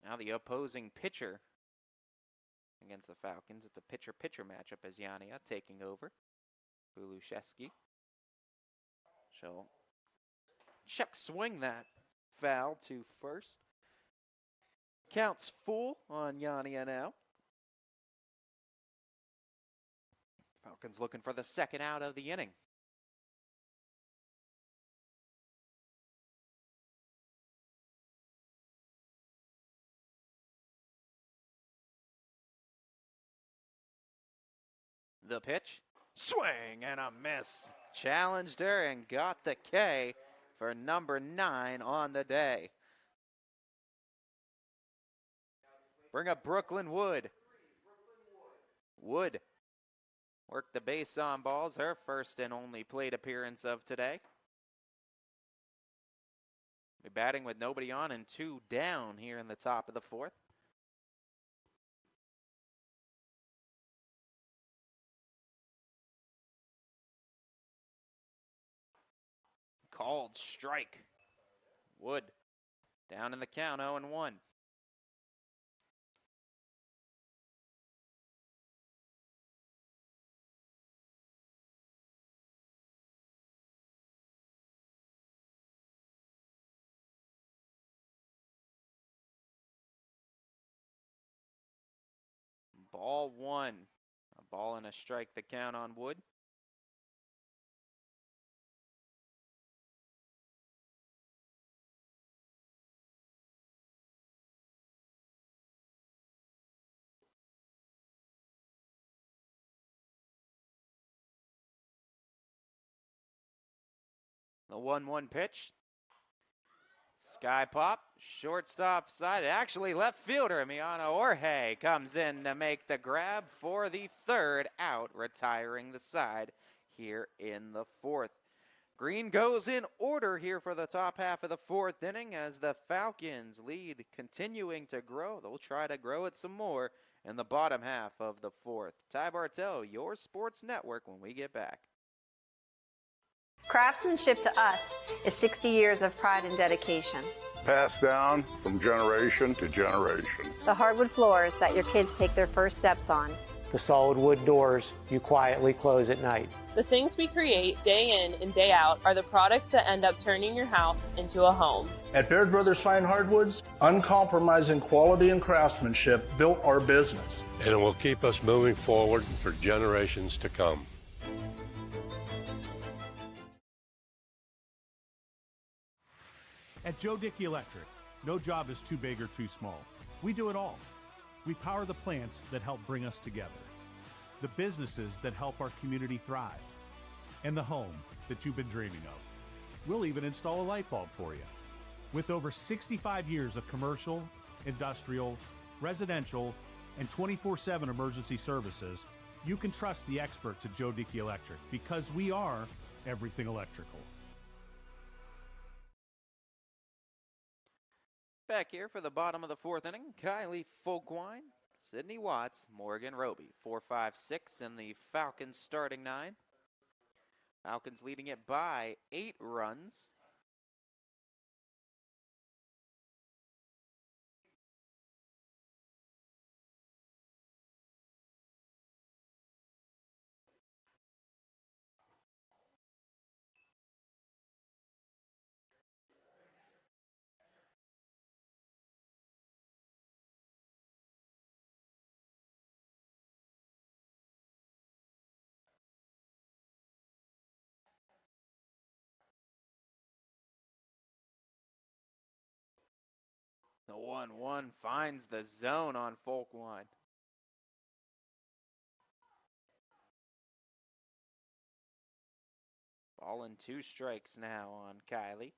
[SPEAKER 1] Now the opposing pitcher against the Falcons. It's a pitcher-pitcher matchup as Yania taking over. Buluszewski. She'll check swing that foul to first. Counts full on Yania now. Falcons looking for the second out of the inning. The pitch, swing and a miss. Challenged her and got the K for number 9 on the day. Bring up Brooklyn Wood. Wood worked the base on balls, her first and only plate appearance of today. Be batting with nobody on and 2 down here in the top of the 4th. Called strike. Wood down in the count, 0-1. Ball 1. A ball and a strike the count on Wood. The 1-1 pitch. Sky pop, shortstop side. Actually, left fielder Miana Orhe comes in to make the grab for the 3rd out, retiring the side here in the 4th. Green goes in order here for the top half of the 4th inning as the Falcons lead continuing to grow. They'll try to grow it some more in the bottom half of the 4th. Ty Bartel, your sports network, when we get back.
[SPEAKER 2] Craftsmanship to us is 60 years of pride and dedication.
[SPEAKER 3] Passed down from generation to generation.
[SPEAKER 2] The hardwood floors that your kids take their first steps on.
[SPEAKER 8] The solid wood doors you quietly close at night.
[SPEAKER 23] The things we create day in and day out are the products that end up turning your house into a home.
[SPEAKER 24] At Baird Brothers Fine Hardwoods, uncompromising quality and craftsmanship built our business.
[SPEAKER 25] And it will keep us moving forward for generations to come.
[SPEAKER 21] At Joe Dickey Electric, no job is too big or too small. We do it all. We power the plants that help bring us together, the businesses that help our community thrive, and the home that you've been dreaming of. We'll even install a light bulb for you. With over 65 years of commercial, industrial, residential, and 24/7 emergency services, you can trust the experts at Joe Dickey Electric because we are everything electrical.
[SPEAKER 1] Back here for the bottom of the 4th inning, Kylie Folkwine, Sydney Watts, Morgan Roby. 4-5-6 in the Falcons starting 9. Falcons leading it by 8 runs. The 1-1 finds the zone on Folkwine. Ball and 2 strikes now on Kylie.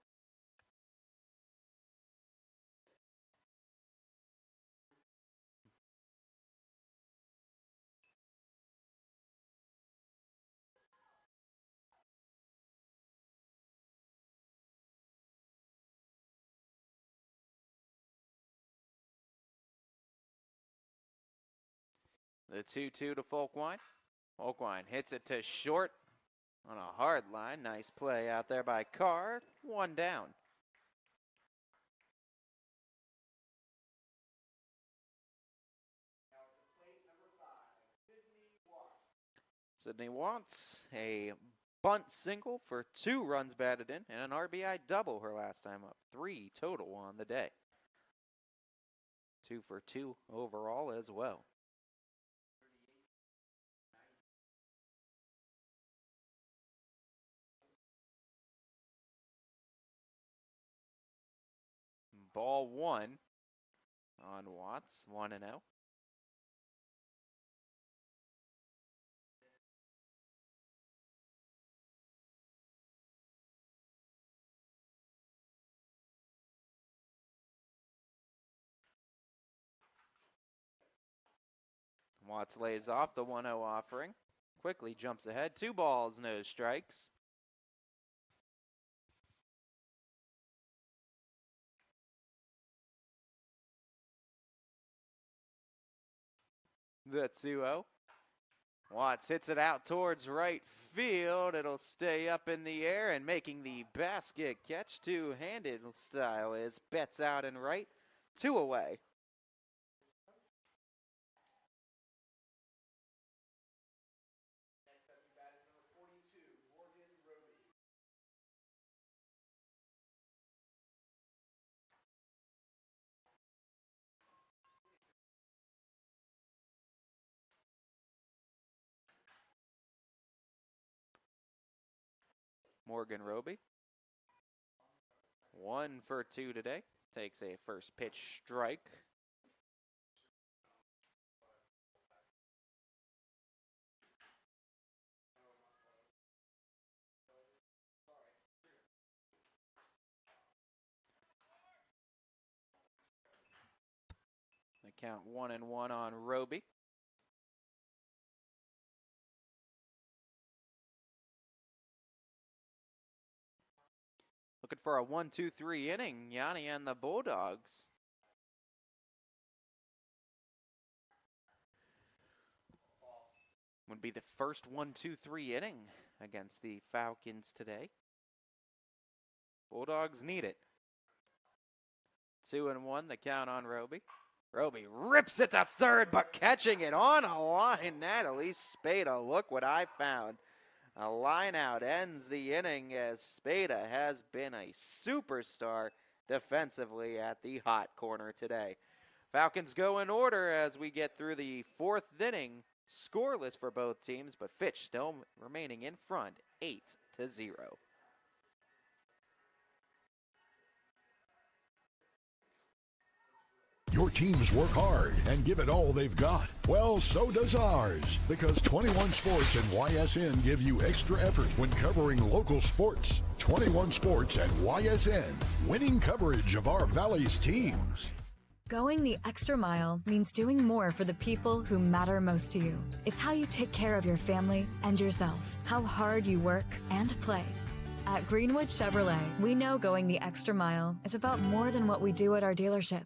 [SPEAKER 1] The 2-2 to Folkwine. Folkwine hits it to short on a hard line. Nice play out there by Carr. 1 down. Sydney Watts, a bunt single for 2 runs batted in and an RBI double her last time up. 3 total on the day. 2 for 2 overall as well. Ball 1 on Watts, 1-0. Watts lays off the 1-0 offering. Quickly jumps ahead. 2 balls, no strikes. The 2-0. Watts hits it out towards right field. It'll stay up in the air, and making the basket catch, two-handed style, is Betts out and right. 2 away.
[SPEAKER 20] Next up to bat is number 42, Morgan Roby.
[SPEAKER 1] Morgan Roby. 1 for 2 today. Takes a first pitch strike. The count 1-1 on Roby. Looking for a 1-2-3 inning, Yanni and the Bulldogs. Would be the first 1-2-3 inning against the Falcons today. Bulldogs need it. 2-1, the count on Roby. Roby rips it to third, but catching it on a line. Natalie Spada, look what I found. A line out ends the inning as Spada has been a superstar defensively at the hot corner today. Falcons go in order as we get through the 4th inning. Scoreless for both teams, but Fitch still remaining in front, 8-0.
[SPEAKER 4] Your teams work hard and give it all they've got. Well, so does ours, because 21 Sports and YSN give you extra effort when covering local sports. 21 Sports and YSN, winning coverage of our Valley's teams.
[SPEAKER 5] Going the extra mile means doing more for the people who matter most to you. It's how you take care of your family and yourself, how hard you work and play. At Greenwood Chevrolet, we know going the extra mile is about more than what we do at our dealership.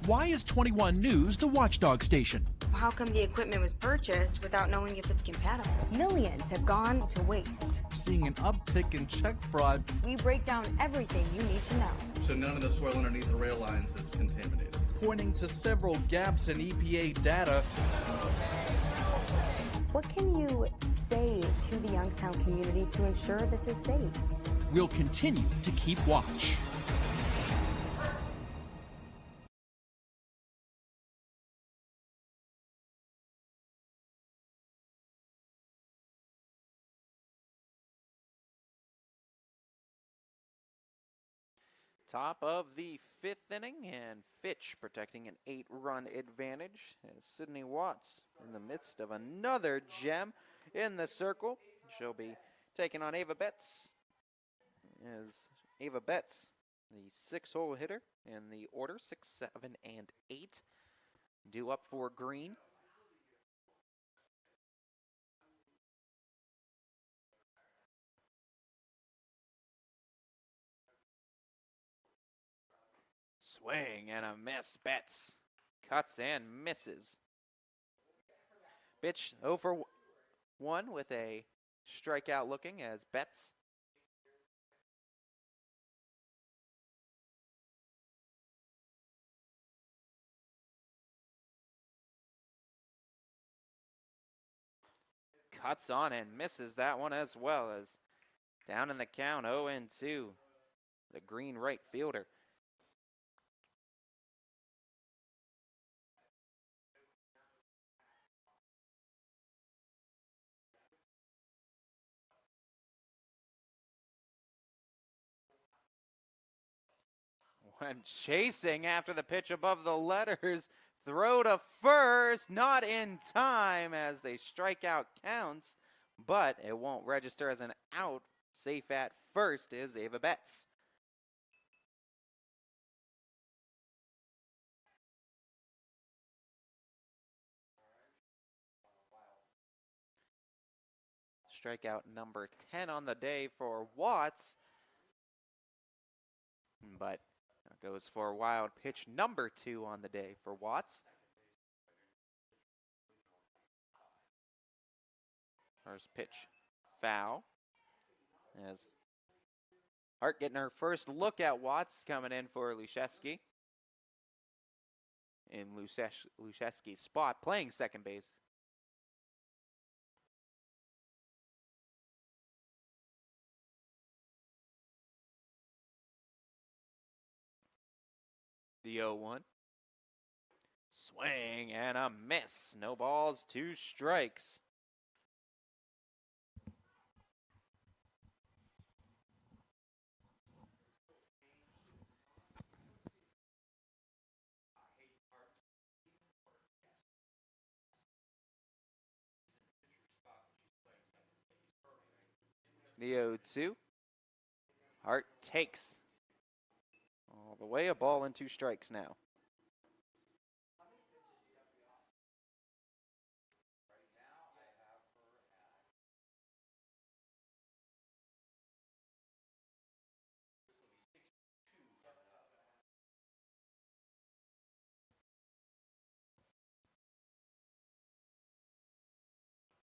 [SPEAKER 6] Why is 21 News the watchdog station?
[SPEAKER 7] How come the equipment was purchased without knowing if it's compatible? Millions have gone to waste.
[SPEAKER 9] Seeing an uptick in check fraud.
[SPEAKER 7] We break down everything you need to know.
[SPEAKER 9] So none of the soil underneath the rail lines is contaminated. Pointing to several gaps in EPA data.
[SPEAKER 7] What can you say to the Youngstown community to ensure this is safe?
[SPEAKER 6] We'll continue to keep watch.
[SPEAKER 1] Top of the 5th inning, and Fitch protecting an 8-run advantage. As Sydney Watts in the midst of another gem in the circle. She'll be taking on Ava Betts. As Ava Betts, the 6-hole hitter in the order, 6, 7, and 8, due up for green. Swing and a miss. Betts cuts and misses. Pitch 0 for 1 with a strikeout looking as Betts. Cuts on and misses that one as well, as down in the count 0-2. The green right fielder. When chasing after the pitch above the letters, throw to first, not in time as they strike out counts, but it won't register as an out. Safe at first is Ava Betts. Strikeout number 10 on the day for Watts, but goes for a wild pitch number 2 on the day for Watts. First pitch foul. As Hart getting her first look at Watts, coming in for Luszewski. In Luszewski's spot, playing second base. The 0-1. Swing and a miss. No balls, 2 strikes. The 0-2. Hart takes. All the way, a ball and 2 strikes now.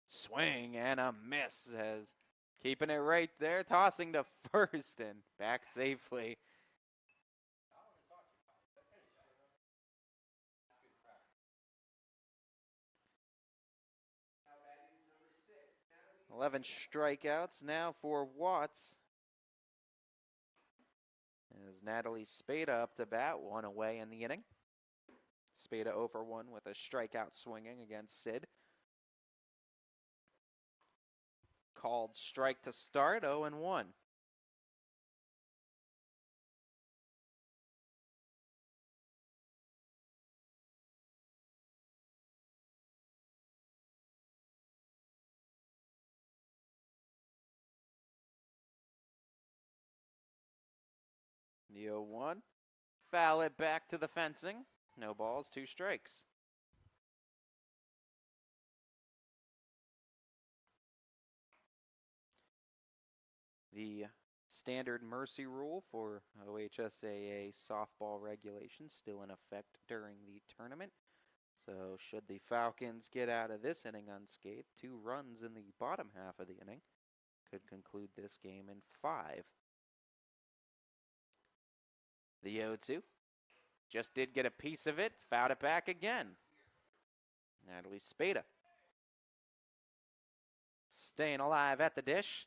[SPEAKER 1] Swing and a miss, as keeping it right there, tossing to first and back safely. Eleven strikeouts now for Watts. As Natalie Spada up to bat, 1 away in the inning. Spada 0 for 1 with a strikeout swinging against Sid. Called strike to start, 0-1. The 0-1. Foul it back to the fencing. No balls, 2 strikes. The standard mercy rule for OHSAA softball regulations still in effect during the tournament. So should the Falcons get out of this inning unscathed, 2 runs in the bottom half of the inning could conclude this game in 5. The 0-2 just did get a piece of it, fouled it back again. Natalie Spada staying alive at the dish.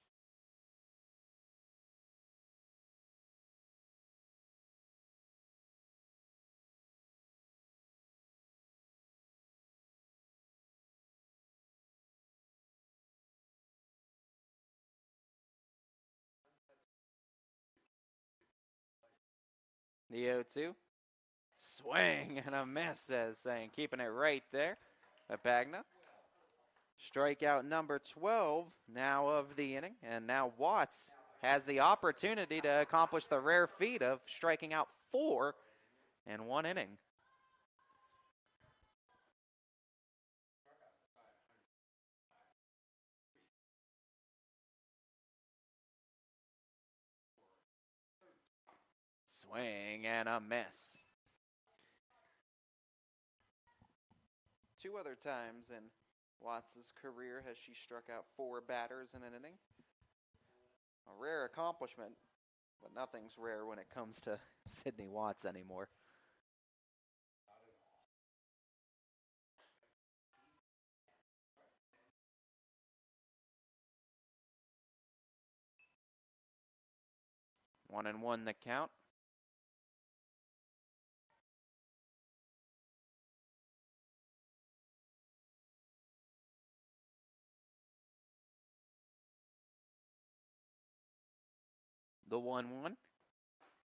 [SPEAKER 1] The 0-2. Swing and a miss, as saying, keeping it right there. Apagna. Strikeout number 12 now of the inning. And now Watts has the opportunity to accomplish the rare feat of striking out 4 in 1 inning. Swing and a miss. 2 other times in Watts' career has she struck out 4 batters in an inning. A rare accomplishment, but nothing's rare when it comes to Sydney Watts anymore. One and one the count. The 1-1.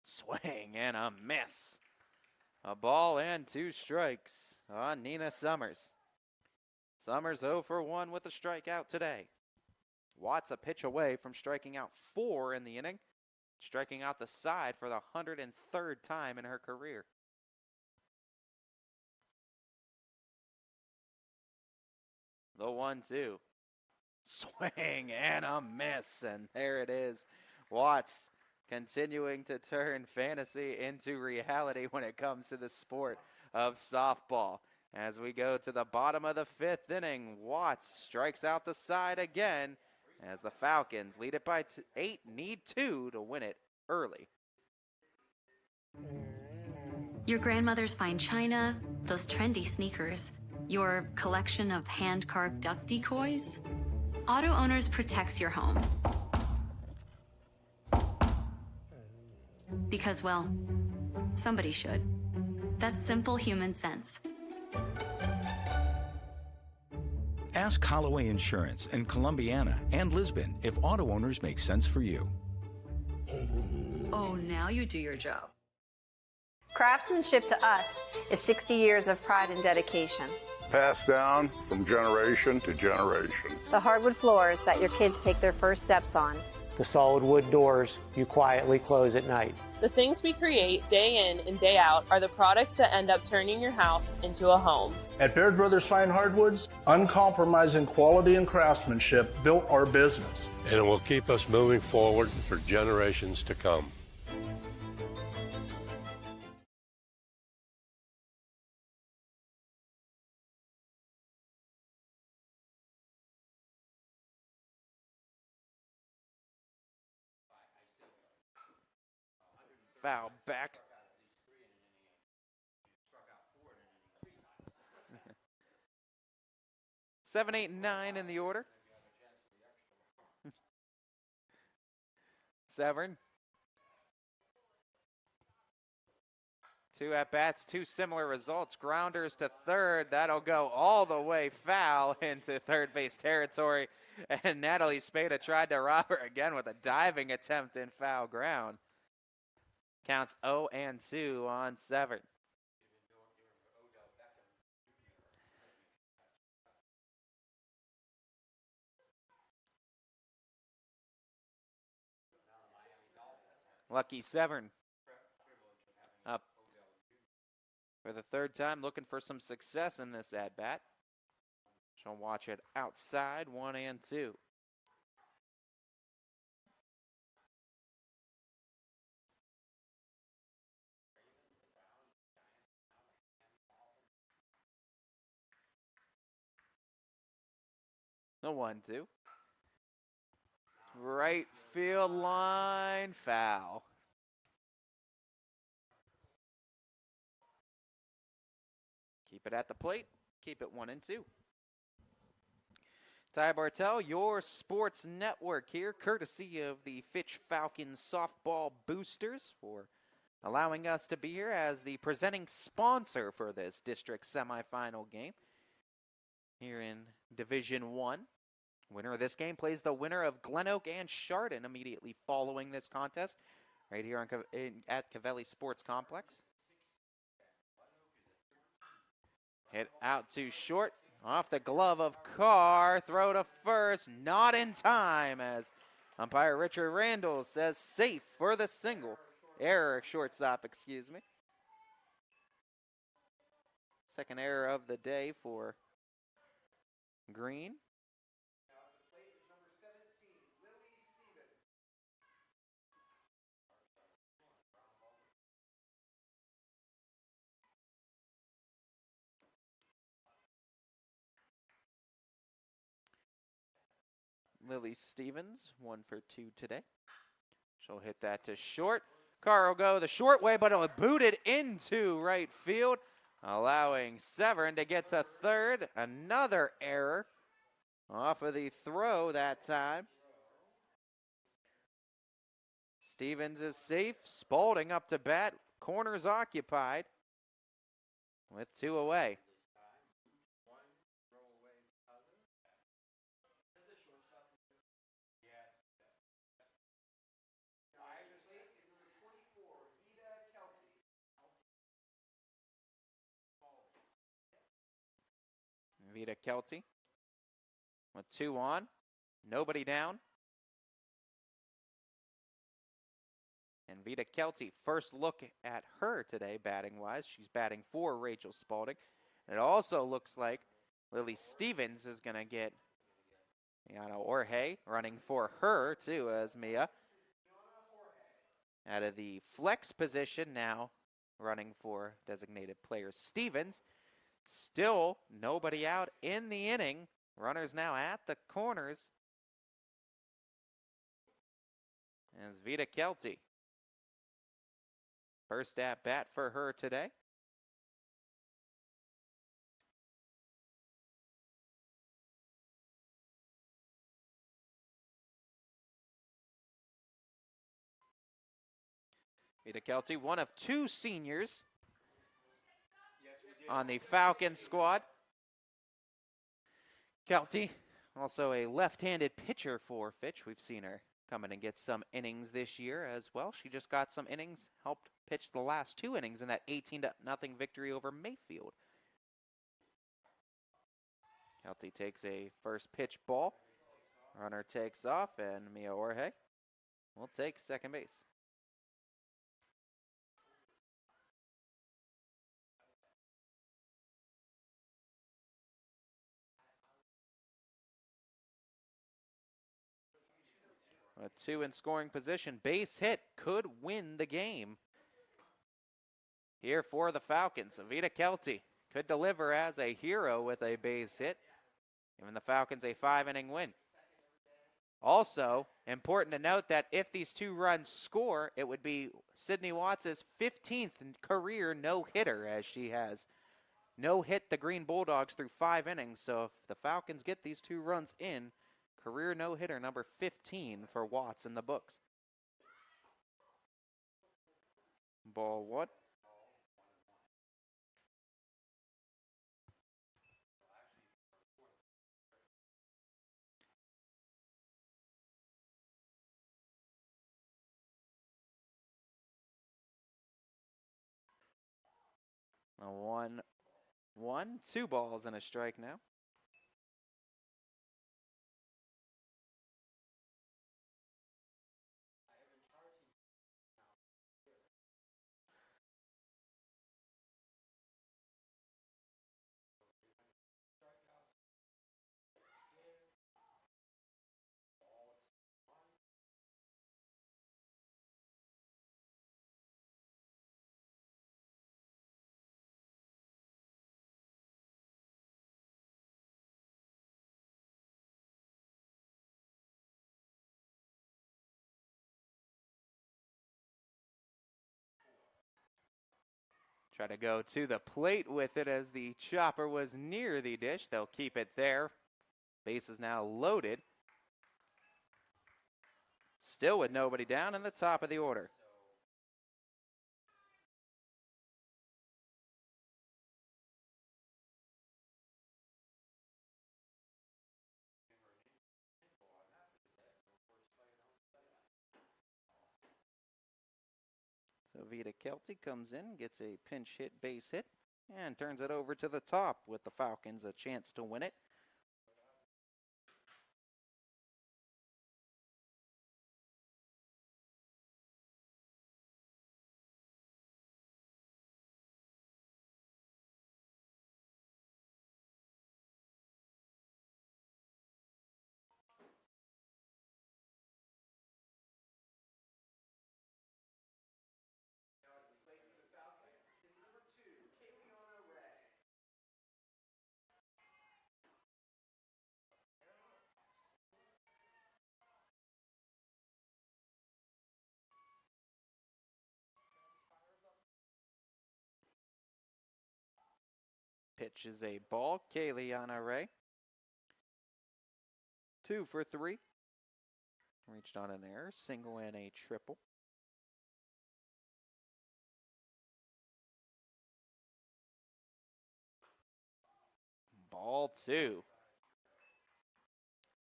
[SPEAKER 1] Swing and a miss. A ball and 2 strikes on Nina Summers. Summers 0 for 1 with a strikeout today. Watts a pitch away from striking out 4 in the inning, striking out the side for the 103rd time in her career. The 1-2. Swing and a miss, and there it is. Watts continuing to turn fantasy into reality when it comes to the sport of softball. As we go to the bottom of the 5th inning, Watts strikes out the side again as the Falcons lead it by 8, need 2 to win it early.
[SPEAKER 5] Your grandmother's fine china, those trendy sneakers, your collection of hand-carved duck decoys. Auto Owners protects your home. Because, well, somebody should. That's simple human sense.
[SPEAKER 10] Ask Holloway Insurance in Columbiana and Lisbon if Auto Owners make sense for you.
[SPEAKER 5] Oh, now you do your job.
[SPEAKER 2] Craftsmanship to us is 60 years of pride and dedication.
[SPEAKER 3] Passed down from generation to generation.
[SPEAKER 2] The hardwood floors that your kids take their first steps on.
[SPEAKER 8] The solid wood doors you quietly close at night.
[SPEAKER 23] The things we create day in and day out are the products that end up turning your house into a home.
[SPEAKER 24] At Baird Brothers Fine Hardwoods, uncompromising quality and craftsmanship built our business.
[SPEAKER 25] And it will keep us moving forward for generations to come.
[SPEAKER 1] Foul back. Seven, 8, and 9 in the order. Severn. 2 at-bats, 2 similar results. Grounders to third. That'll go all the way foul into third base territory. And Natalie Spada tried to rob her again with a diving attempt in foul ground. Counts 0-2 on Severn. Lucky Severn up for the 3rd time, looking for some success in this at-bat. She'll watch it outside, 1-2. The 1-2. Right field line foul. Keep it at the plate. Keep it 1-2. Ty Bartel, your sports network here, courtesy of the Fitch Falcons softball boosters for allowing us to be here as the presenting sponsor for this district semifinal game here in Division 1. Winner of this game plays the winner of Glen Oak and Chardon immediately following this contest. right here at Cavelli Sports Complex. Hit out to short, off the glove of Carr, throw to first, not in time as umpire Richard Randall says safe for the single. Error, shortstop, excuse me. Second error of the day for Green.
[SPEAKER 20] Now at the plate is number 17, Lily Stevens.
[SPEAKER 1] Lily Stevens, 1 for 2 today. She'll hit that to short. Carr will go the short way, but it'll boot it into right field, allowing Severn to get to third. Another error off of the throw that time. Stevens is safe. Spalding up to bat. Corners occupied with 2 away. Vita Kelty with 2 on, nobody down. And Vita Kelty, first look at her today batting-wise. She's batting for Rachel Spalding. And it also looks like Lily Stevens is going to get Miana Orhe running for her too, as Mia out of the flex position now running for designated player Stevens. Still nobody out in the inning. Runners now at the corners. As Vita Kelty. First at bat for her today. Vita Kelty, one of 2 seniors on the Falcons squad. Kelty, also a left-handed pitcher for Fitch. We've seen her come in and get some innings this year as well. She just got some innings, helped pitch the last 2 innings in that 18-0 victory over Mayfield. Kelty takes a first pitch ball. Runner takes off, and Mia Orhe will take second base. A 2 in scoring position. Base hit could win the game. Here for the Falcons, Vita Kelty could deliver as a hero with a base hit, giving the Falcons a 5-inning win. Also, important to note that if these 2 runs score, it would be Sydney Watts' 15th career no-hitter, as she has no-hit the Green Bulldogs through 5 innings. So if the Falcons get these 2 runs in, career no-hitter number 15 for Watts in the books. Ball 1. A 1-1, 2 balls and a strike now. Try to go to the plate with it as the chopper was near the dish. They'll keep it there. Base is now loaded. Still with nobody down in the top of the order. Vita Kelty comes in, gets a pinch hit base hit, and turns it over to the top with the Falcons a chance to win it. Pitch is a ball. Kayliana Ray. 2 for 3. Reached on an error. Single and a triple. Ball 2.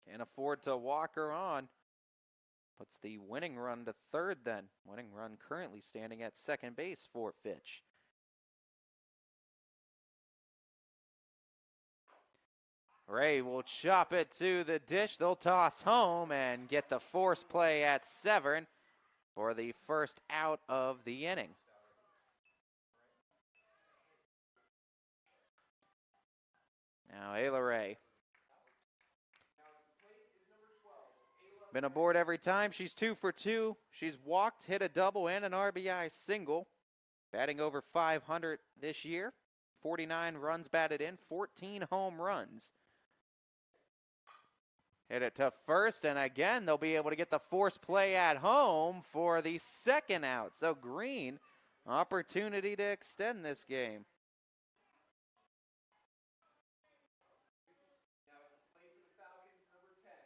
[SPEAKER 1] Can't afford to walk her on. Puts the winning run to third then. Winning run currently standing at second base for Fitch. Ray will chop it to the dish. They'll toss home and get the force play at Severn for the first out of the inning. Now Ayla Ray. Been aboard every time. She's 2 for 2. She's walked, hit a double and an RBI single. Batting over 500 this year. 49 runs batted in, 14 home runs. Hit it to first, and again, they'll be able to get the force play at home for the second out. So Green, opportunity to extend this game.
[SPEAKER 20] Now playing for the Falcons, number 10,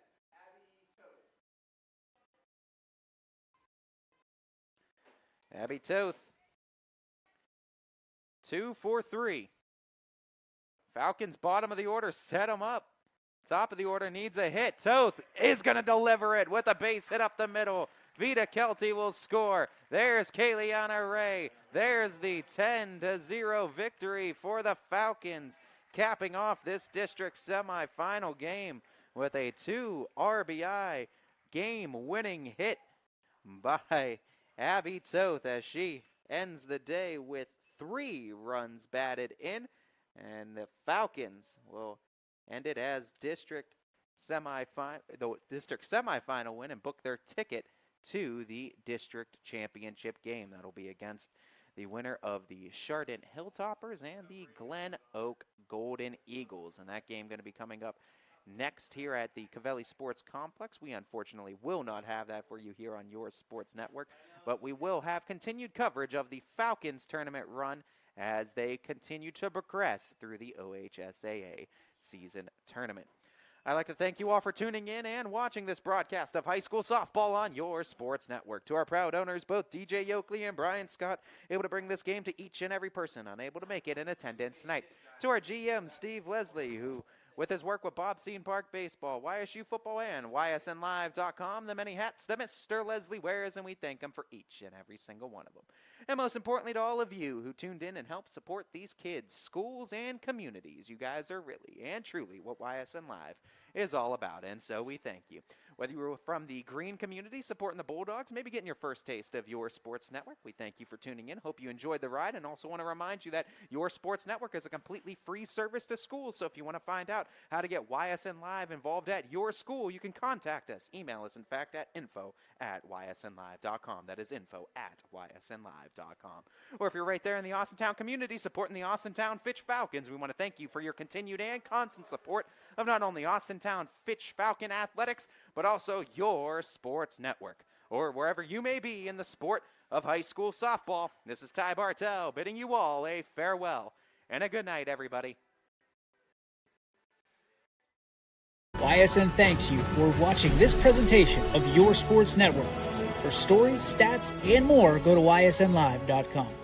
[SPEAKER 20] Abby Toth.
[SPEAKER 1] Abby Toth. 2 for 3. Falcons bottom of the order, set them up. Top of the order needs a hit. Toth is going to deliver it with a base hit up the middle. Vita Kelty will score. There's Kayliana Ray. There's the 10-0 victory for the Falcons, capping off this district semifinal game with a 2 RBI game-winning hit by Abby Toth as she ends the day with 3 runs batted in, and the Falcons will end it as district semifinal win and book their ticket to the district championship game. That'll be against the winner of the Chardon Hilltoppers and the Glen Oak Golden Eagles. And that game going to be coming up next here at the Covelli Sports Complex. We unfortunately will not have that for you here on your sports network, but we will have continued coverage of the Falcons tournament run as they continue to progress through the OHSAA season tournament. I'd like to thank you all for tuning in and watching this broadcast of high school softball on your sports network. To our proud owners, both DJ Yoakley and Brian Scott, able to bring this game to each and every person unable to make it in attendance tonight. To our GM, Steve Leslie, who, with his work with Bob Seton Park Baseball, YSU Football, and YSNLive.com, the many hats that Mr. Leslie wears, and we thank him for each and every single one of them. And most importantly, to all of you who tuned in and helped support these kids, schools, and communities. You guys are really and truly what YSN Live is all about, and so we thank you. Whether you were from the Green community supporting the Bulldogs, maybe getting your first taste of your sports network, we thank you for tuning in. Hope you enjoyed the ride, and also want to remind you that your sports network is a completely free service to schools, so if you want to find out how to get YSN Live involved at your school, you can contact us. Email us, in fact, at info@ysnlive.com. That is info@ysnlive.com. Or if you're right there in the Austintown community supporting the Austintown Fitch Falcons, we want to thank you for your continued and constant support of not only Austintown Fitch Falcon athletics, but also your sports network, or wherever you may be in the sport of high school softball. This is Ty Bartell bidding you all a farewell and a good night, everybody.
[SPEAKER 11] YSN thanks you for watching this presentation of your sports network. For stories, stats, and more, go to ysnlive.com.